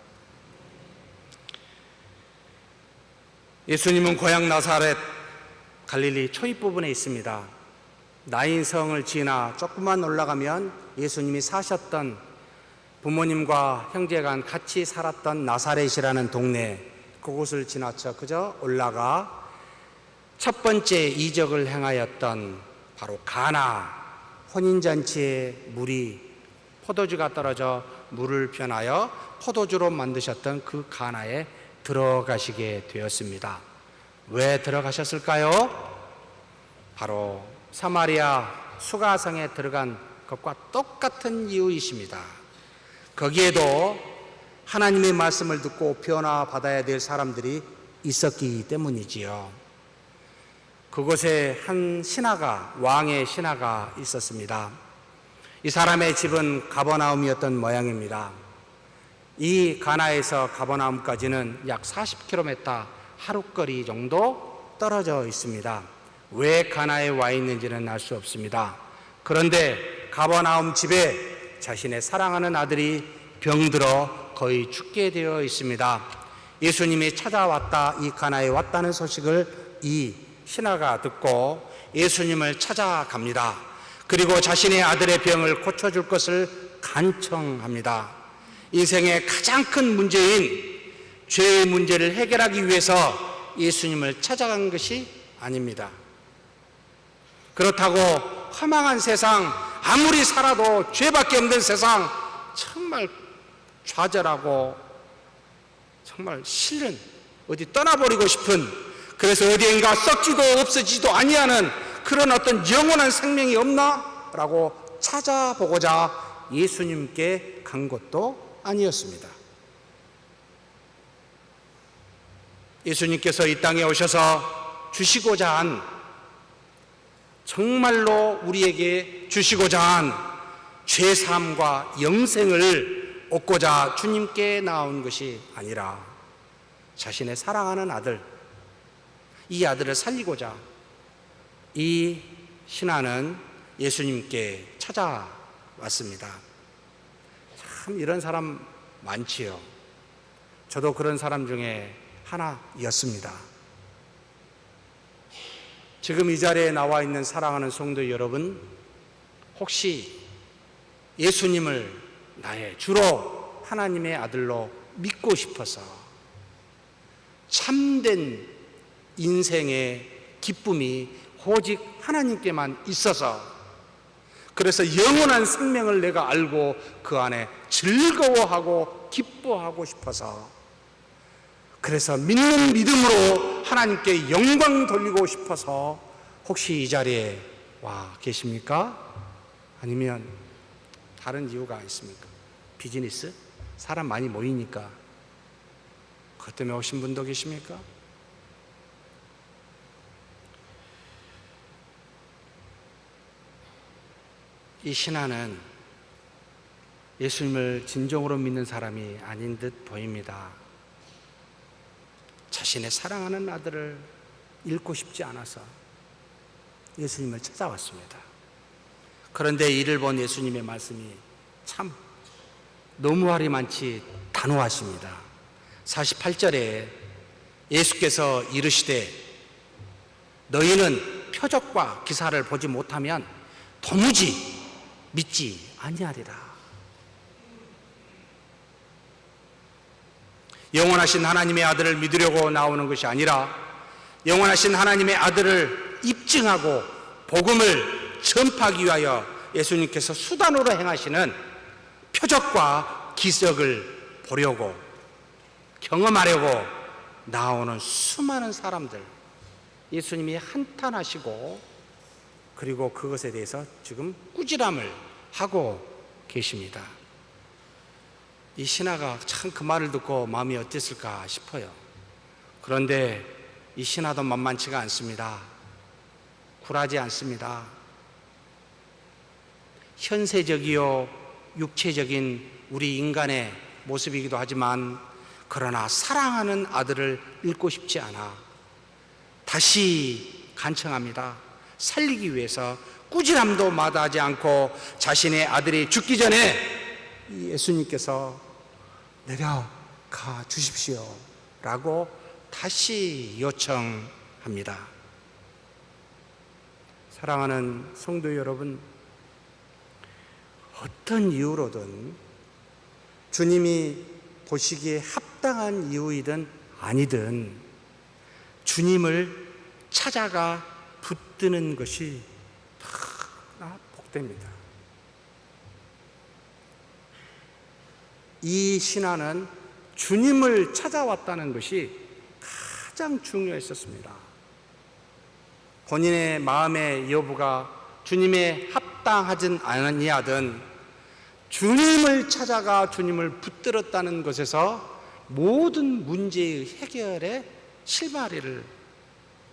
B: 예수님은 고향 나사렛 갈릴리 초입 부분에 있습니다. 나인성을 지나 조금만 올라가면 예수님이 사셨던, 부모님과 형제간 같이 살았던 나사렛이라는 동네, 그곳을 지나쳐 그저 올라가 첫 번째 이적을 행하였던 바로 가나, 혼인잔치에 포도주가 떨어져 물을 변하여 포도주로 만드셨던 그 가나에 들어가시게 되었습니다. 왜 들어가셨을까요? 바로 사마리아 수가성에 들어간 것과 똑같은 이유이십니다. 거기에도 하나님의 말씀을 듣고 변화받아야 될 사람들이 있었기 때문이지요. 그곳에 한 신하가, 왕의 신하가 있었습니다. 이 사람의 집은 가버나움이었던 모양입니다. 이 가나에서 가버나움까지는 약 40km 하루거리 정도 떨어져 있습니다. 왜 가나에 와 있는지는 알 수 없습니다. 그런데 가버나움 집에 자신의 사랑하는 아들이 병들어 거의 죽게 되어 있습니다. 예수님이 찾아왔다, 이 가나에 왔다는 소식을 이 신하가 듣고 예수님을 찾아갑니다. 그리고 자신의 아들의 병을 고쳐줄 것을 간청합니다. 인생의 가장 큰 문제인 죄의 문제를 해결하기 위해서 예수님을 찾아간 것이 아닙니다. 그렇다고 허망한 세상, 아무리 살아도 죄밖에 없는 세상, 정말 좌절하고 정말 싫은, 어디 떠나버리고 싶은, 그래서 어디인가 썩지도 없어지지도 아니하는 그런 어떤 영원한 생명이 없나? 라고 찾아보고자 예수님께 간 것도 아니었습니다. 예수님께서 이 땅에 오셔서 주시고자 한, 정말로 우리에게 주시고자 한 죄사함과 영생을 얻고자 주님께 나온 것이 아니라 자신의 사랑하는 아들, 이 아들을 살리고자 이 신하는 예수님께 찾아왔습니다. 참 이런 사람 많지요. 저도 그런 사람 중에 하나였습니다. 지금 이 자리에 나와 있는 사랑하는 성도 여러분, 혹시 예수님을 나의 주로 하나님의 아들로 믿고 싶어서 참된 인생의 기쁨이 오직 하나님께만 있어서, 그래서 영원한 생명을 내가 알고 그 안에 즐거워하고 기뻐하고 싶어서, 그래서 믿는 믿음으로 하나님께 영광 돌리고 싶어서 혹시 이 자리에 와 계십니까? 아니면 다른 이유가 있습니까? 비즈니스? 사람 많이 모이니까 그것 때문에 오신 분도 계십니까? 이 신하는 예수님을 진정으로 믿는 사람이 아닌 듯 보입니다. 자신의 사랑하는 아들을 잃고 싶지 않아서 예수님을 찾아왔습니다. 그런데 이를 본 예수님의 말씀이 참 너무하리 많지 단호하십니다. 48절에 예수께서 이르시되 너희는 표적과 기사를 보지 못하면 도무지 믿지 아니하리라. 영원하신 하나님의 아들을 믿으려고 나오는 것이 아니라 영원하신 하나님의 아들을 입증하고 복음을 전파하기 위하여 예수님께서 수단으로 행하시는 표적과 기적을 보려고, 경험하려고 나오는 수많은 사람들, 예수님이 한탄하시고 그리고 그것에 대해서 지금 꾸지람을 하고 계십니다. 이 신하가 참 그 말을 듣고 마음이 어땠을까 싶어요. 그런데 이 신하도 만만치가 않습니다. 굴하지 않습니다. 현세적이요 육체적인 우리 인간의 모습이기도 하지만, 그러나 사랑하는 아들을 잃고 싶지 않아 다시 간청합니다. 살리기 위해서 꾸지람도 마다하지 않고 자신의 아들이 죽기 전에 예수님께서 내려가 주십시오 라고 다시 요청합니다. 사랑하는 성도 여러분, 어떤 이유로든 주님이 보시기에 합당한 이유이든 아니든 주님을 찾아가 붙드는 것이 다 복됩니다. 이 신하는 주님을 찾아왔다는 것이 가장 중요했었습니다. 본인의 마음의 여부가 주님에 합당하진 아니하든 주님을 찾아가 주님을 붙들었다는 것에서 모든 문제의 해결의 실마리를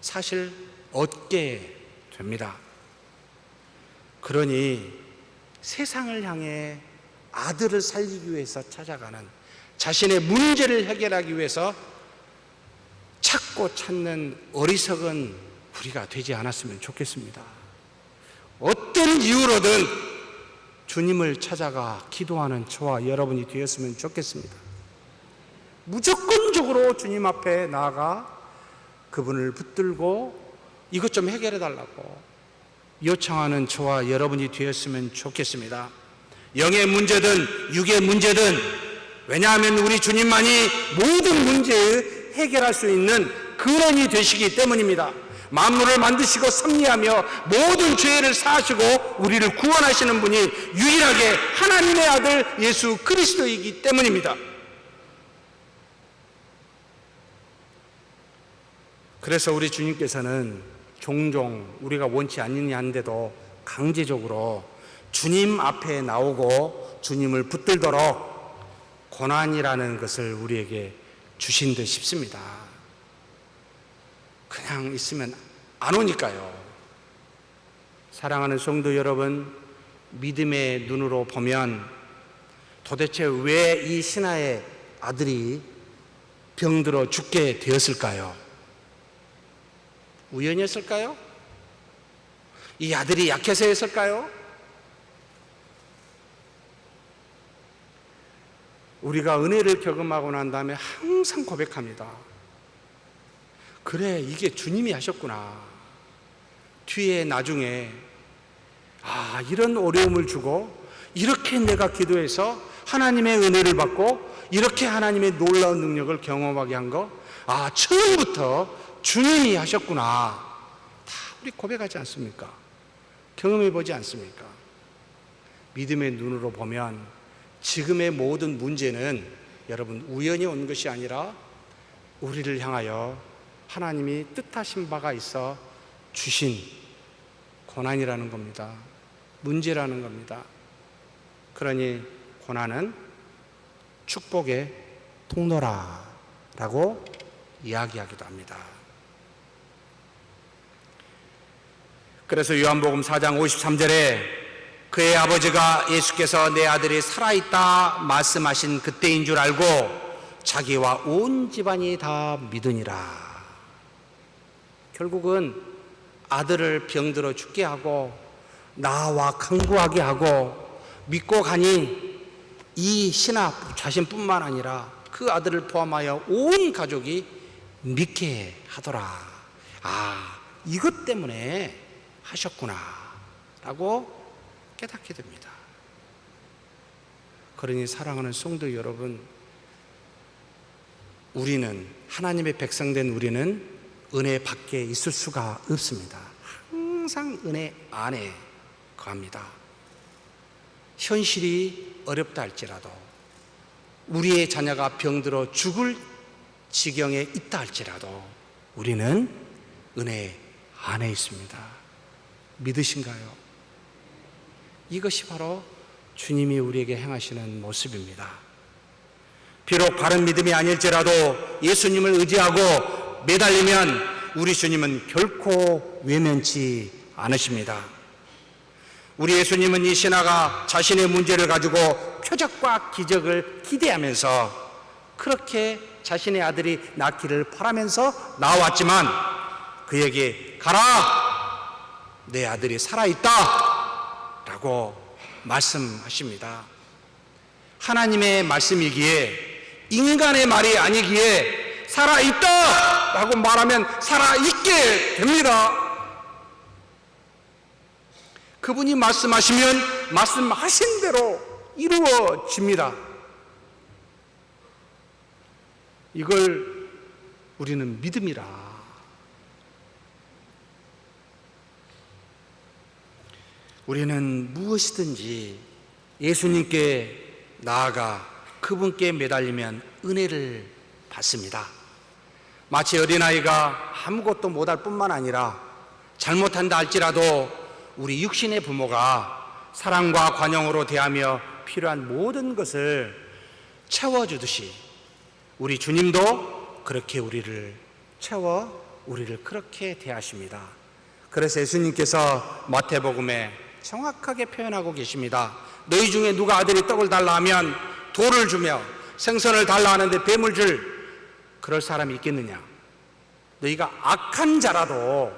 B: 사실 얻게 됩니다. 그러니 세상을 향해 아들을 살리기 위해서 찾아가는, 자신의 문제를 해결하기 위해서 찾고 찾는 어리석은 우리가 되지 않았으면 좋겠습니다. 어떤 이유로든 주님을 찾아가 기도하는 저와 여러분이 되었으면 좋겠습니다. 무조건적으로 주님 앞에 나아가 그분을 붙들고 이것 좀 해결해 달라고 요청하는 저와 여러분이 되었으면 좋겠습니다. 영의 문제든 육의 문제든, 왜냐하면 우리 주님만이 모든 문제를 해결할 수 있는 근원이 되시기 때문입니다. 만물을 만드시고 섭리하며 모든 죄를 사하시고 우리를 구원하시는 분이 유일하게 하나님의 아들 예수 그리스도이기 때문입니다. 그래서 우리 주님께서는 종종 우리가 원치 않느냐 한데도 강제적으로 주님 앞에 나오고 주님을 붙들도록 고난이라는 것을 우리에게 주신 듯 싶습니다. 그냥 있으면 안 오니까요. 사랑하는 성도 여러분, 믿음의 눈으로 보면 도대체 왜 이 신하의 아들이 병들어 죽게 되었을까요? 우연이었을까요? 이 아들이 약해서였을까요? 우리가 은혜를 경험하고 난 다음에 항상 고백합니다. 그래, 이게 주님이 하셨구나. 뒤에 나중에 이런 어려움을 주고 이렇게 내가 기도해서 하나님의 은혜를 받고 이렇게 하나님의 놀라운 능력을 경험하게 한 거, 처음부터 주님이 하셨구나. 다 우리 고백하지 않습니까? 경험해 보지 않습니까? 믿음의 눈으로 보면 지금의 모든 문제는 여러분 우연히 온 것이 아니라 우리를 향하여 하나님이 뜻하신 바가 있어 주신 고난이라는 겁니다. 문제라는 겁니다. 그러니 고난은 축복의 통로라고 이야기하기도 합니다. 그래서 요한복음 4장 53절에 그의 아버지가 예수께서 내 아들이 살아있다 말씀하신 그때인 줄 알고 자기와 온 집안이 다 믿으니라. 결국은 아들을 병들어 죽게 하고 나와 강구하게 하고 믿고 가니 이 신하 자신뿐만 아니라 그 아들을 포함하여 온 가족이 믿게 하더라. 이것 때문에 하셨구나 라고 깨닫게 됩니다. 그러니 사랑하는 성도 여러분, 우리는, 하나님의 백성된 우리는 은혜 밖에 있을 수가 없습니다. 항상 은혜 안에 거합니다. 현실이 어렵다 할지라도, 우리의 자녀가 병들어 죽을 지경에 있다 할지라도 우리는 은혜 안에 있습니다. 믿으신가요? 이것이 바로 주님이 우리에게 행하시는 모습입니다. 비록 바른 믿음이 아닐지라도 예수님을 의지하고 매달리면 우리 주님은 결코 외면치 않으십니다. 우리 예수님은 이 신하가 자신의 문제를 가지고 표적과 기적을 기대하면서 그렇게 자신의 아들이 낫기를 바라면서 나왔지만 그에게 가라! 내 아들이 살아있다! 라고 말씀하십니다. 하나님의 말씀이기에, 인간의 말이 아니기에 살아있다! 라고 말하면 살아있게 됩니다. 그분이 말씀하시면 말씀하신 대로 이루어집니다. 이걸 우리는 믿음이라. 우리는 무엇이든지 예수님께 나아가 그분께 매달리면 은혜를 받습니다. 마치 어린아이가 아무것도 못할 뿐만 아니라 잘못한다 할지라도 우리 육신의 부모가 사랑과 관용으로 대하며 필요한 모든 것을 채워주듯이 우리 주님도 그렇게 우리를 채워 우리를 그렇게 대하십니다. 그래서 예수님께서 마태복음에 정확하게 표현하고 계십니다. 너희 중에 누가 아들이 떡을 달라 하면 돌을 주며 생선을 달라 하는데 뱀을 줄 그럴 사람이 있겠느냐? 너희가 악한 자라도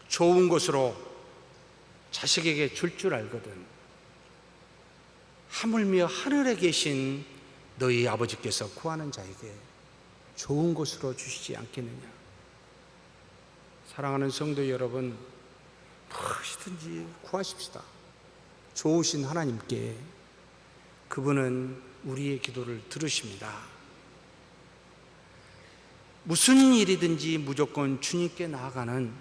B: 좋은 것으로 자식에게 줄 알거든. 하물며 하늘에 계신 너희 아버지께서 구하는 자에게 좋은 것으로 주시지 않겠느냐. 사랑하는 성도 여러분, 무엇이든지 구하십시다. 좋으신 하나님께. 그분은 우리의 기도를 들으십니다. 무슨 일이든지 무조건 주님께 나아가는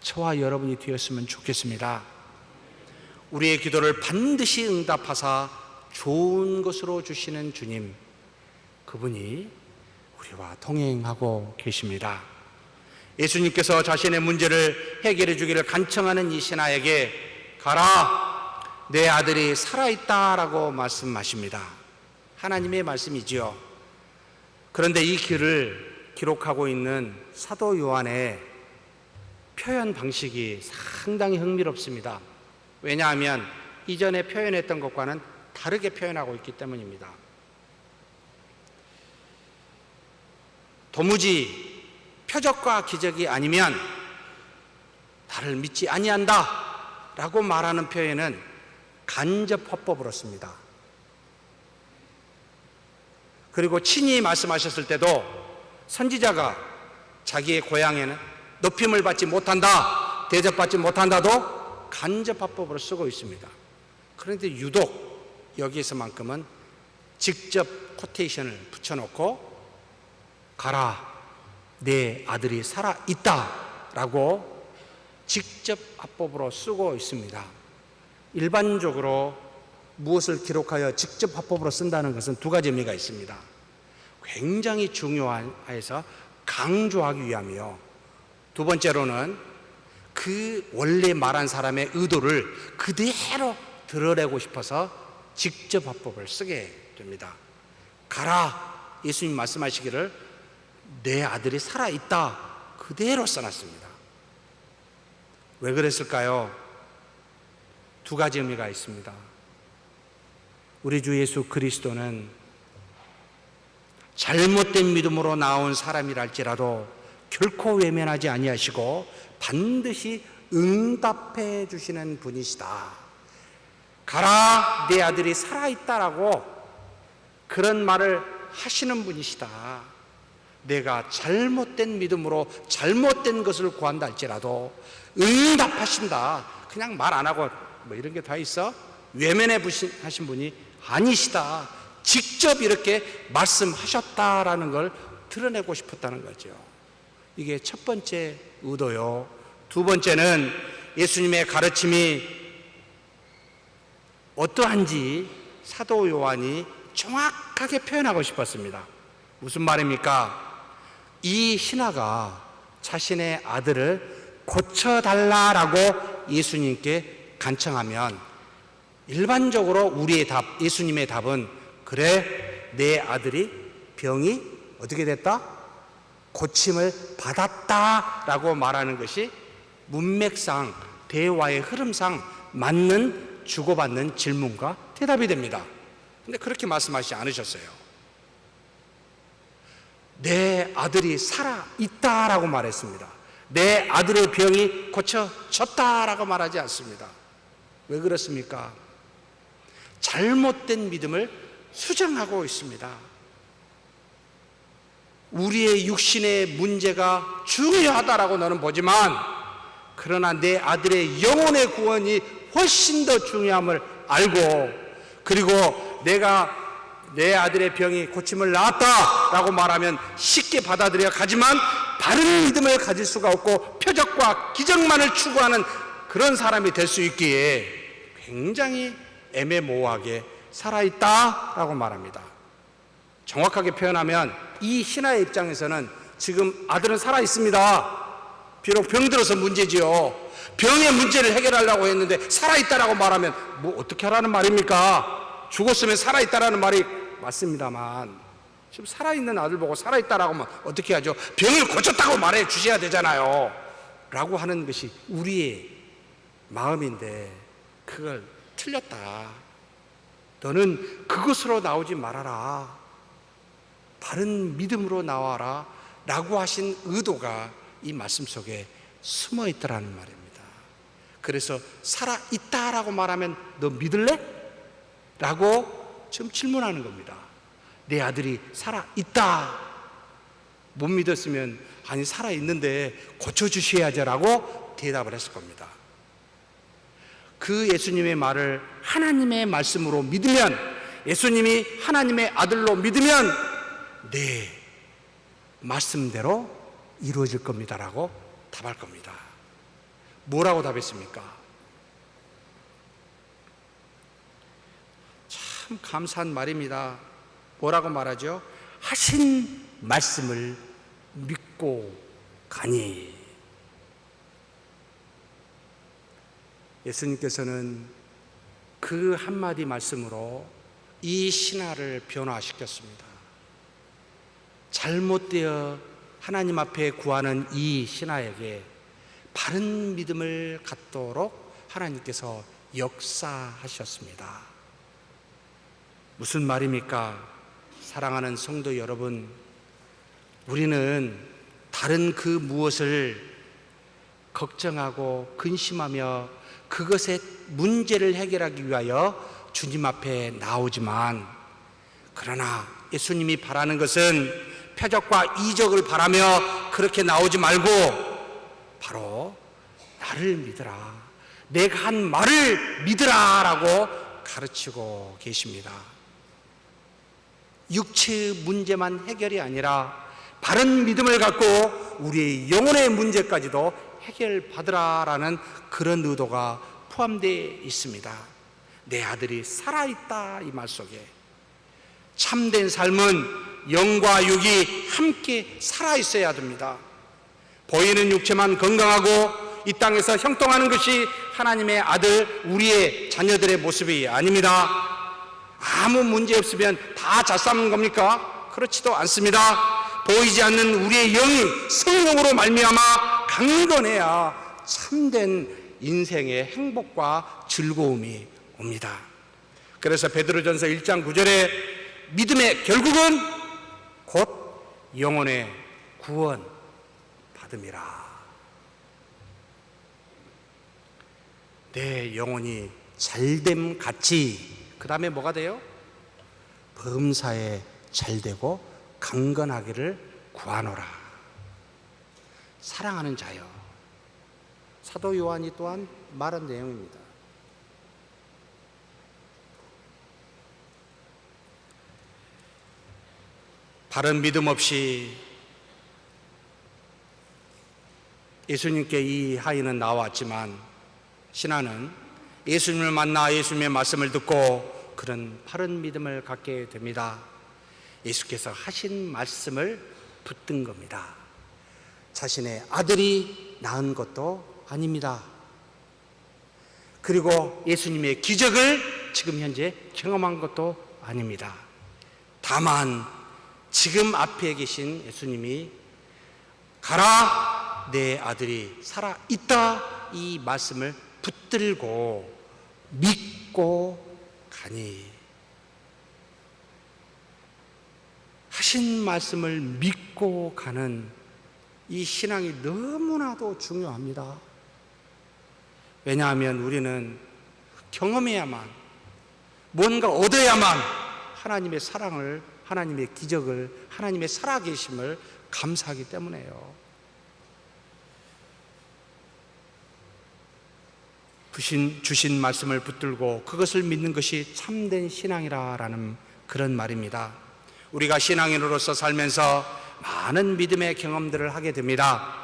B: 저와 여러분이 되었으면 좋겠습니다. 우리의 기도를 반드시 응답하사 좋은 것으로 주시는 주님, 그분이 우리와 동행하고 계십니다. 예수님께서 자신의 문제를 해결해 주기를 간청하는 이 신하에게 가라, 내 아들이 살아있다라고 말씀하십니다. 하나님의 말씀이지요. 그런데 이 글을 기록하고 있는 사도 요한의 표현 방식이 상당히 흥미롭습니다. 왜냐하면 이전에 표현했던 것과는 다르게 표현하고 있기 때문입니다. 도무지 표적과 기적이 아니면 나를 믿지 아니한다 라고 말하는 표현은 간접 화법으로 씁니다. 그리고 친히 말씀하셨을 때도 선지자가 자기의 고향에는 높임을 받지 못한다, 대접받지 못한다도 간접 화법으로 쓰고 있습니다. 그런데 유독 여기에서만큼은 직접 코테이션을 붙여놓고 가라, 내 아들이 살아있다 라고 직접 화법으로 쓰고 있습니다. 일반적으로 무엇을 기록하여 직접 화법으로 쓴다는 것은 두 가지 의미가 있습니다. 굉장히 중요해서 강조하기 위함이요, 두 번째로는 그 원래 말한 사람의 의도를 그대로 드러내고 싶어서 직접 화법을 쓰게 됩니다. 가라, 예수님 말씀하시기를 내 아들이 살아있다 그대로 써놨습니다. 왜 그랬을까요? 두 가지 의미가 있습니다. 우리 주 예수 그리스도는 잘못된 믿음으로 나온 사람이랄지라도 결코 외면하지 아니하시고 반드시 응답해 주시는 분이시다. 가라, 내 아들이 살아있다라고 그런 말을 하시는 분이시다. 내가 잘못된 믿음으로 잘못된 것을 구한다 할지라도 응답하신다. 그냥 말 안 하고 뭐 이런 게 다 있어? 외면해 하신 분이 아니시다. 직접 이렇게 말씀하셨다라는 걸 드러내고 싶었다는 거죠. 이게 첫 번째 의도요. 두 번째는 예수님의 가르침이 어떠한지 사도 요한이 정확하게 표현하고 싶었습니다. 무슨 말입니까? 이 신하가 자신의 아들을 고쳐달라라고 예수님께 간청하면 일반적으로 우리의 답, 예수님의 답은 그래, 내 아들이 병이 어떻게 됐다? 고침을 받았다라고 말하는 것이 문맥상, 대화의 흐름상 맞는 주고받는 질문과 대답이 됩니다. 근데 그렇게 말씀하시지 않으셨어요. 내 아들이 살아있다라고 말했습니다. 내 아들의 병이 고쳐졌다라고 말하지 않습니다. 왜 그렇습니까? 잘못된 믿음을 수정하고 있습니다. 우리의 육신의 문제가 중요하다라고 너는 보지만, 그러나 내 아들의 영혼의 구원이 훨씬 더 중요함을 알고, 그리고 내가 내 아들의 병이 고침을 나았다라고 말하면 쉽게 받아들여 가지만 바른 믿음을 가질 수가 없고 표적과 기적만을 추구하는 그런 사람이 될 수 있기에 굉장히 애매모호하게 살아있다라고 말합니다. 정확하게 표현하면 이 신하의 입장에서는 지금 아들은 살아있습니다. 비록 병들어서 문제지요. 병의 문제를 해결하려고 했는데 살아있다라고 말하면 뭐 어떻게 하라는 말입니까? 죽었으면 살아있다라는 말이 맞습니다만, 지금 살아있는 아들 보고 살아있다라고 하면 어떻게 하죠? 병을 고쳤다고 말해 주셔야 되잖아요 라고 하는 것이 우리의 마음인데, 그걸 틀렸다. 너는 그것으로 나오지 말아라. 바른 믿음으로 나와라 라고 하신 의도가 이 말씀 속에 숨어 있더라는 말입니다. 그래서 살아있다라고 말하면 너 믿을래? 라고 지금 질문하는 겁니다. 내 아들이 살아있다. 못 믿었으면 아니 살아있는데 고쳐주셔야죠 라고 대답을 했을 겁니다. 그 예수님의 말을 하나님의 말씀으로 믿으면, 예수님이 하나님의 아들로 믿으면 네 말씀대로 이루어질 겁니다 라고 답할 겁니다. 뭐라고 답했습니까? 참 감사한 말입니다. 뭐라고 말하죠? 하신 말씀을 믿고 가니. 예수님께서는 그 한마디 말씀으로 이 신하를 변화시켰습니다. 잘못되어 하나님 앞에 구하는 이 신하에게 바른 믿음을 갖도록 하나님께서 역사하셨습니다. 무슨 말입니까? 사랑하는 성도 여러분, 우리는 다른 그 무엇을 걱정하고 근심하며 그것의 문제를 해결하기 위하여 주님 앞에 나오지만, 그러나 예수님이 바라는 것은 표적과 이적을 바라며 그렇게 나오지 말고 바로 나를 믿으라, 내가 한 말을 믿으라 라고 가르치고 계십니다. 육체의 문제만 해결이 아니라 바른 믿음을 갖고 우리의 영혼의 문제까지도 해결받으라라는 그런 의도가 포함되어 있습니다. 내 아들이 살아있다, 이 말 속에 참된 삶은 영과 육이 함께 살아있어야 됩니다. 보이는 육체만 건강하고 이 땅에서 형통하는 것이 하나님의 아들, 우리의 자녀들의 모습이 아닙니다. 아무 문제 없으면 다 잘 사는 겁니까? 그렇지도 않습니다. 보이지 않는 우리의 영이 성령으로 말미암아 강건해야 참된 인생의 행복과 즐거움이 옵니다. 그래서 베드로전서 1장 9절에 믿음의 결국은 곧 영혼의 구원 받음이라. 내 영혼이 잘됨 같이 그 다음에 뭐가 돼요? 범사에 잘되고 강건하기를 구하노라. 사랑하는 자여. 사도 요한이 또한 말한 내용입니다. 바른 믿음 없이 예수님께 이 하인은 나왔지만, 신하는 예수님을 만나 예수님의 말씀을 듣고 그런 바른 믿음을 갖게 됩니다. 예수께서 하신 말씀을 붙든 겁니다. 자신의 아들이 낳은 것도 아닙니다. 그리고 예수님의 기적을 지금 현재 경험한 것도 아닙니다. 다만 지금 앞에 계신 예수님이 가라, 내 아들이 살아있다, 이 말씀을 붙들고 믿고 가니. 하신 말씀을 믿고 가는 이 신앙이 너무나도 중요합니다. 왜냐하면 우리는 경험해야만, 뭔가 얻어야만 하나님의 사랑을, 하나님의 기적을, 하나님의 살아계심을 감사하기 때문에요. 주신 말씀을 붙들고 그것을 믿는 것이 참된 신앙이라는 그런 말입니다. 우리가 신앙인으로서 살면서 많은 믿음의 경험들을 하게 됩니다.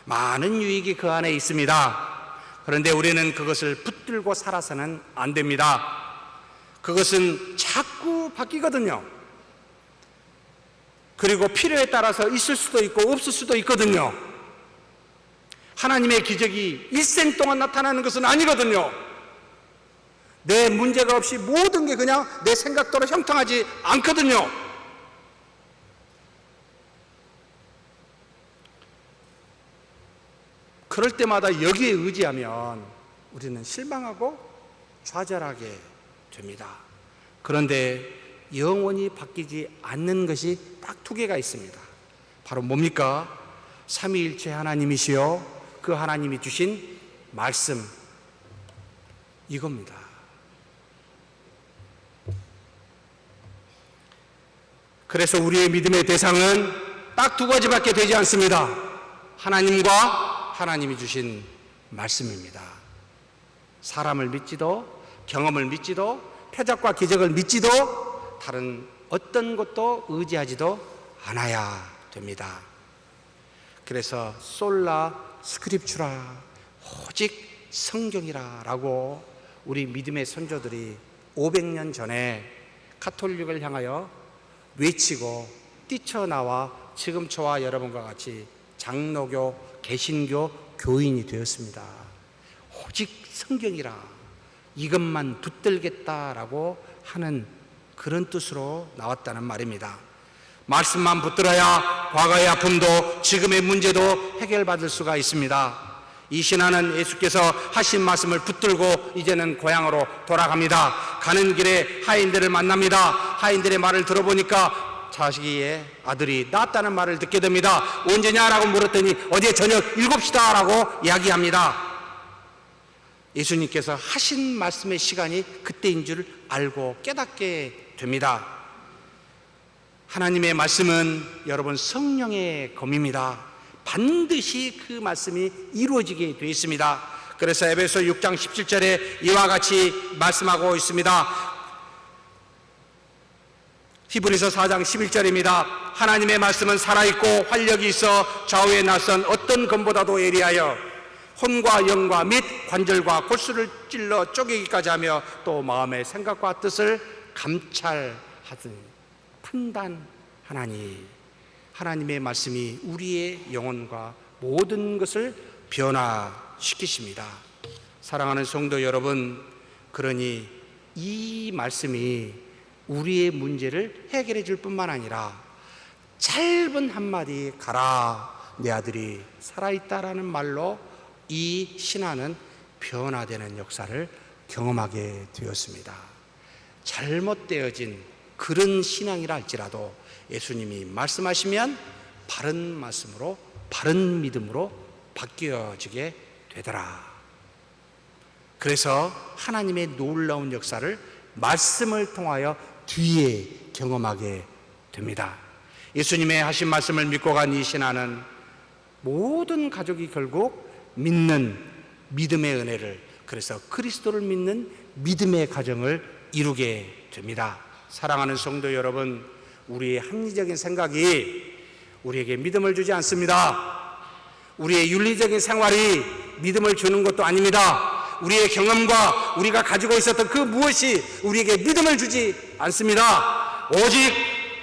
B: 많은 유익이 그 안에 있습니다. 그런데 우리는 그것을 붙들고 살아서는 안 됩니다. 그것은 자꾸 바뀌거든요. 그리고 필요에 따라서 있을 수도 있고 없을 수도 있거든요. 하나님의 기적이 일생 동안 나타나는 것은 아니거든요. 내 문제가 없이 모든 게 그냥 내 생각대로 형통하지 않거든요. 그럴 때마다 여기에 의지하면 우리는 실망하고 좌절하게 됩니다. 그런데 영원히 바뀌지 않는 것이 딱 두 개가 있습니다. 바로 뭡니까? 삼위일체 하나님이시여 그 하나님이 주신 말씀, 이겁니다. 그래서 우리의 믿음의 대상은 딱 두 가지밖에 되지 않습니다. 하나님과 하나님이 주신 말씀입니다. 사람을 믿지도, 경험을 믿지도, 표적과 기적을 믿지도, 다른 어떤 것도 의지하지도 않아야 됩니다. 그래서 솔라 스크립추라, 오직 성경이라 라고 우리 믿음의 선조들이 500년 전에 가톨릭을 향하여 외치고 뛰쳐나와 지금 저와 여러분과 같이 장로교, 개신교 교인이 되었습니다. 오직 성경이라, 이것만 붙들겠다라고 하는 그런 뜻으로 나왔다는 말입니다. 말씀만 붙들어야 과거의 아픔도 지금의 문제도 해결받을 수가 있습니다. 이 신앙은 예수께서 하신 말씀을 붙들고 이제는 고향으로 돌아갑니다. 가는 길에 하인들을 만납니다. 하인들의 말을 들어보니까 자식의 아들이 낳았다는 말을 듣게 됩니다. 언제냐라고 물었더니 어제 저녁 7시다 라고 이야기합니다. 예수님께서 하신 말씀의 시간이 그때인 줄 알고 깨닫게 됩니다. 하나님의 말씀은 여러분 성령의 검입니다. 반드시 그 말씀이 이루어지게 되어 있습니다. 그래서 에베소 6장 17절에 이와 같이 말씀하고 있습니다. 히브리서 4장 11절입니다. 하나님의 말씀은 살아있고 활력이 있어 좌우에 나선 어떤 검보다도 예리하여 혼과 영과 및 관절과 골수를 찔러 쪼개기까지 하며 또 마음의 생각과 뜻을 감찰하더니 판단하나니. 하나님의 말씀이 우리의 영혼과 모든 것을 변화시키십니다. 사랑하는 성도 여러분, 그러니 이 말씀이 우리의 문제를 해결해 줄 뿐만 아니라 짧은 한마디 가라 내 아들이 살아있다라는 말로 이 신앙은 변화되는 역사를 경험하게 되었습니다. 잘못되어진 그런 신앙이라 할지라도 예수님이 말씀하시면 바른 말씀으로, 바른 믿음으로 바뀌어지게 되더라. 그래서 하나님의 놀라운 역사를 말씀을 통하여 뒤에 경험하게 됩니다. 예수님의 하신 말씀을 믿고 간 이 신앙은 모든 가족이 결국 믿는 믿음의 은혜를, 그래서 그리스도를 믿는 믿음의 가정을 이루게 됩니다. 사랑하는 성도 여러분, 우리의 합리적인 생각이 우리에게 믿음을 주지 않습니다. 우리의 윤리적인 생활이 믿음을 주는 것도 아닙니다. 우리의 경험과 우리가 가지고 있었던 그 무엇이 우리에게 믿음을 주지 않습니다. 오직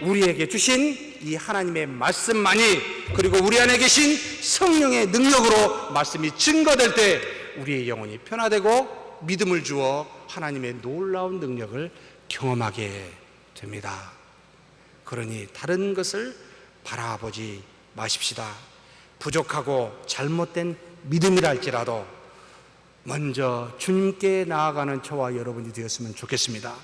B: 우리에게 주신 이 하나님의 말씀만이, 그리고 우리 안에 계신 성령의 능력으로 말씀이 증거될 때 우리의 영혼이 변화되고 믿음을 주어 하나님의 놀라운 능력을 경험하게 됩니다. 그러니 다른 것을 바라보지 마십시다. 부족하고 잘못된 믿음이라 할지라도 먼저 주님께 나아가는 저와 여러분이 되었으면 좋겠습니다.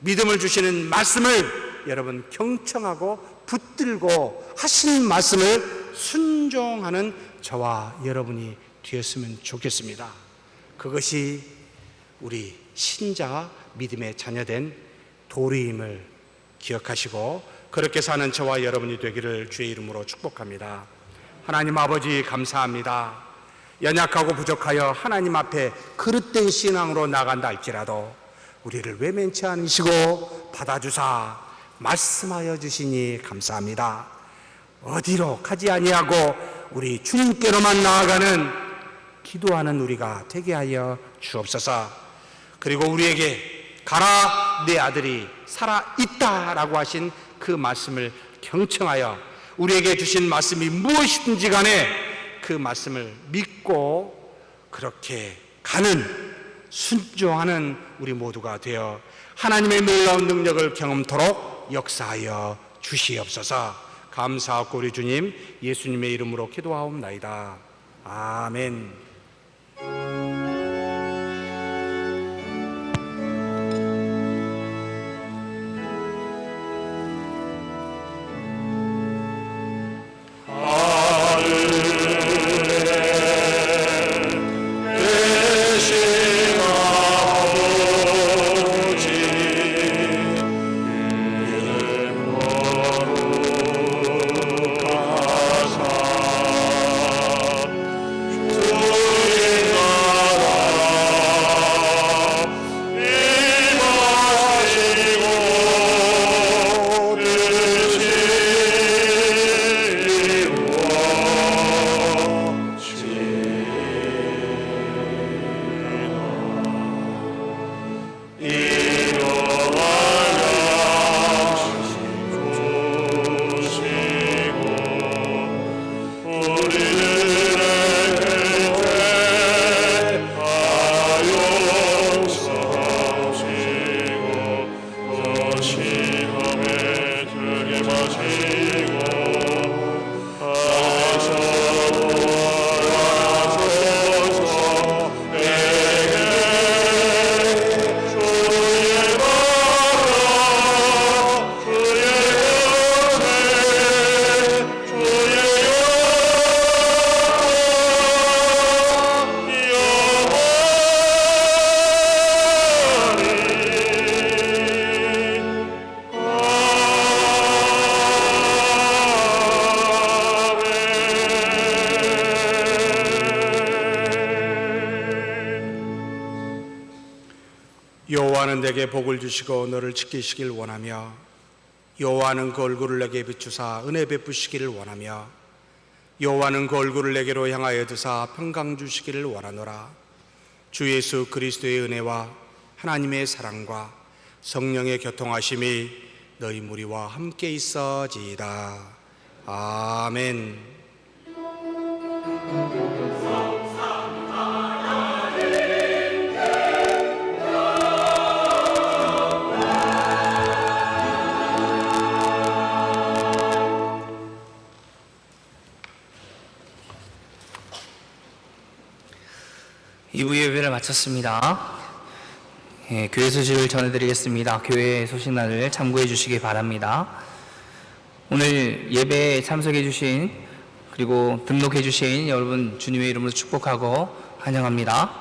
B: 믿음을 주시는 말씀을 여러분 경청하고 붙들고 하신 말씀을 순종하는 저와 여러분이 되었으면 좋겠습니다. 그것이 우리 신자 믿음의 자녀된 도리임을 기억하시고 그렇게 사는 저와 여러분이 되기를 주의 이름으로 축복합니다. 하나님 아버지 감사합니다. 연약하고 부족하여 하나님 앞에 그릇된 신앙으로 나간다 할지라도 우리를 외면치 않으시고 받아주사 말씀하여 주시니 감사합니다. 어디로 가지 아니하고 우리 주님께로만 나아가는 기도하는 우리가 되게 하여 주옵소서. 그리고 우리에게 가라 내 아들이 살아있다라고 하신 그 말씀을 경청하여 우리에게 주신 말씀이 무엇이든지 간에 그 말씀을 믿고 그렇게 가는, 순종하는 우리 모두가 되어 하나님의 놀라운 능력을 경험토록 역사하여 주시옵소서. 감사하고 우리 주님 예수님의 이름으로 기도하옵나이다. 아멘. 여호와는 내게 복을 주시고 너를 지키시길 원하며 여호와는 그 얼굴을 내게 비추사 은혜 베푸시기를 원하며 여호와는 그 얼굴을 내게로 향하여 두사 평강 주시기를 원하노라. 주 예수 그리스도의 은혜와 하나님의 사랑과 성령의 교통하심이 너희 무리와 함께 있어지이다. 아멘.
A: 이부 예배를 마쳤습니다. 교회 소식을 전해드리겠습니다. 교회 소식란을 참고해 주시기 바랍니다. 오늘 예배에 참석해 주신 그리고 등록해 주신 여러분 주님의 이름으로 축복하고 환영합니다.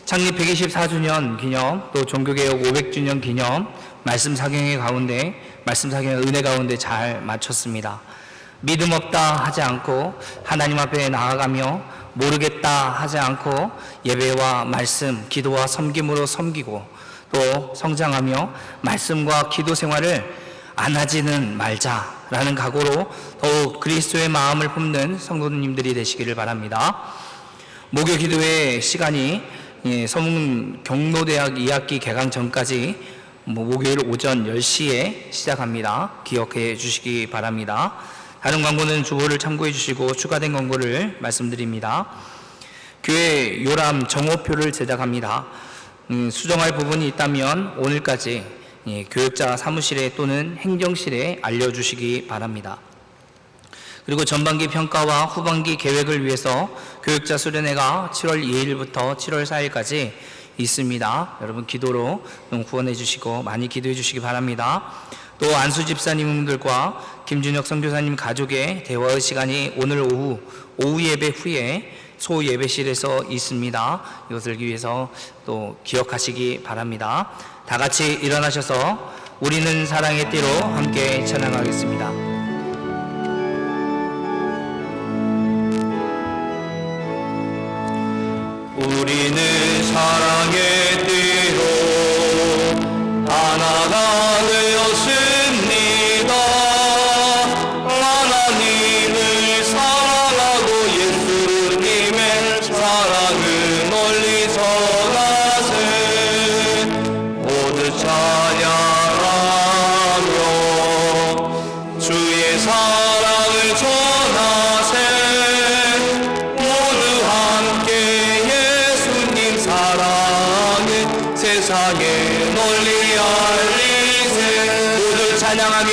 A: 창립 124주년 기념 또 종교개혁 500주년 기념 말씀 사경의 은혜 가운데 잘 마쳤습니다. 믿음 없다 하지 않고 하나님 앞에 나아가며 모르겠다 하지 않고 예배와 말씀, 기도와 섬김으로 섬기고 또 성장하며 말씀과 기도 생활을 안 하지는 말자라는 각오로 더욱 그리스도의 마음을 품는 성도님들이 되시기를 바랍니다. 목요 기도의 시간이 서문 경로대학 2학기 개강 전까지 목요일 오전 10시에 시작합니다. 기억해 주시기 바랍니다. 다른 광고는 주보를 참고해 주시고 추가된 광고를 말씀드립니다. 교회 요람 정오표를 제작합니다. 수정할 부분이 있다면 오늘까지 교육자 사무실에 또는 행정실에 알려주시기 바랍니다. 그리고 전반기 평가와 후반기 계획을 위해서 교육자 수련회가 7월 2일부터 7월 4일까지 있습니다. 여러분 기도로 후원해 주시고 많이 기도해 주시기 바랍니다. 또 안수 집사님들과 김준혁 선교사님 가족의 대화의 시간이 오늘 오후 예배 후에 소 예배실에서 있습니다. 이것을 위해서 또 기억하시기 바랍니다. 다 같이 일어나셔서 우리는 사랑의 띠로 함께 찬양하겠습니다. 우리는 사랑의 띠로 하나가 되었습니다. 하나님을 사랑하고 예수님의 사랑을 널리 전하세. 모두 찬양하며 주의 사랑을 전하세. 모두 함께 예수님 사랑을 세상에 널리 알리세. 모두 찬양하며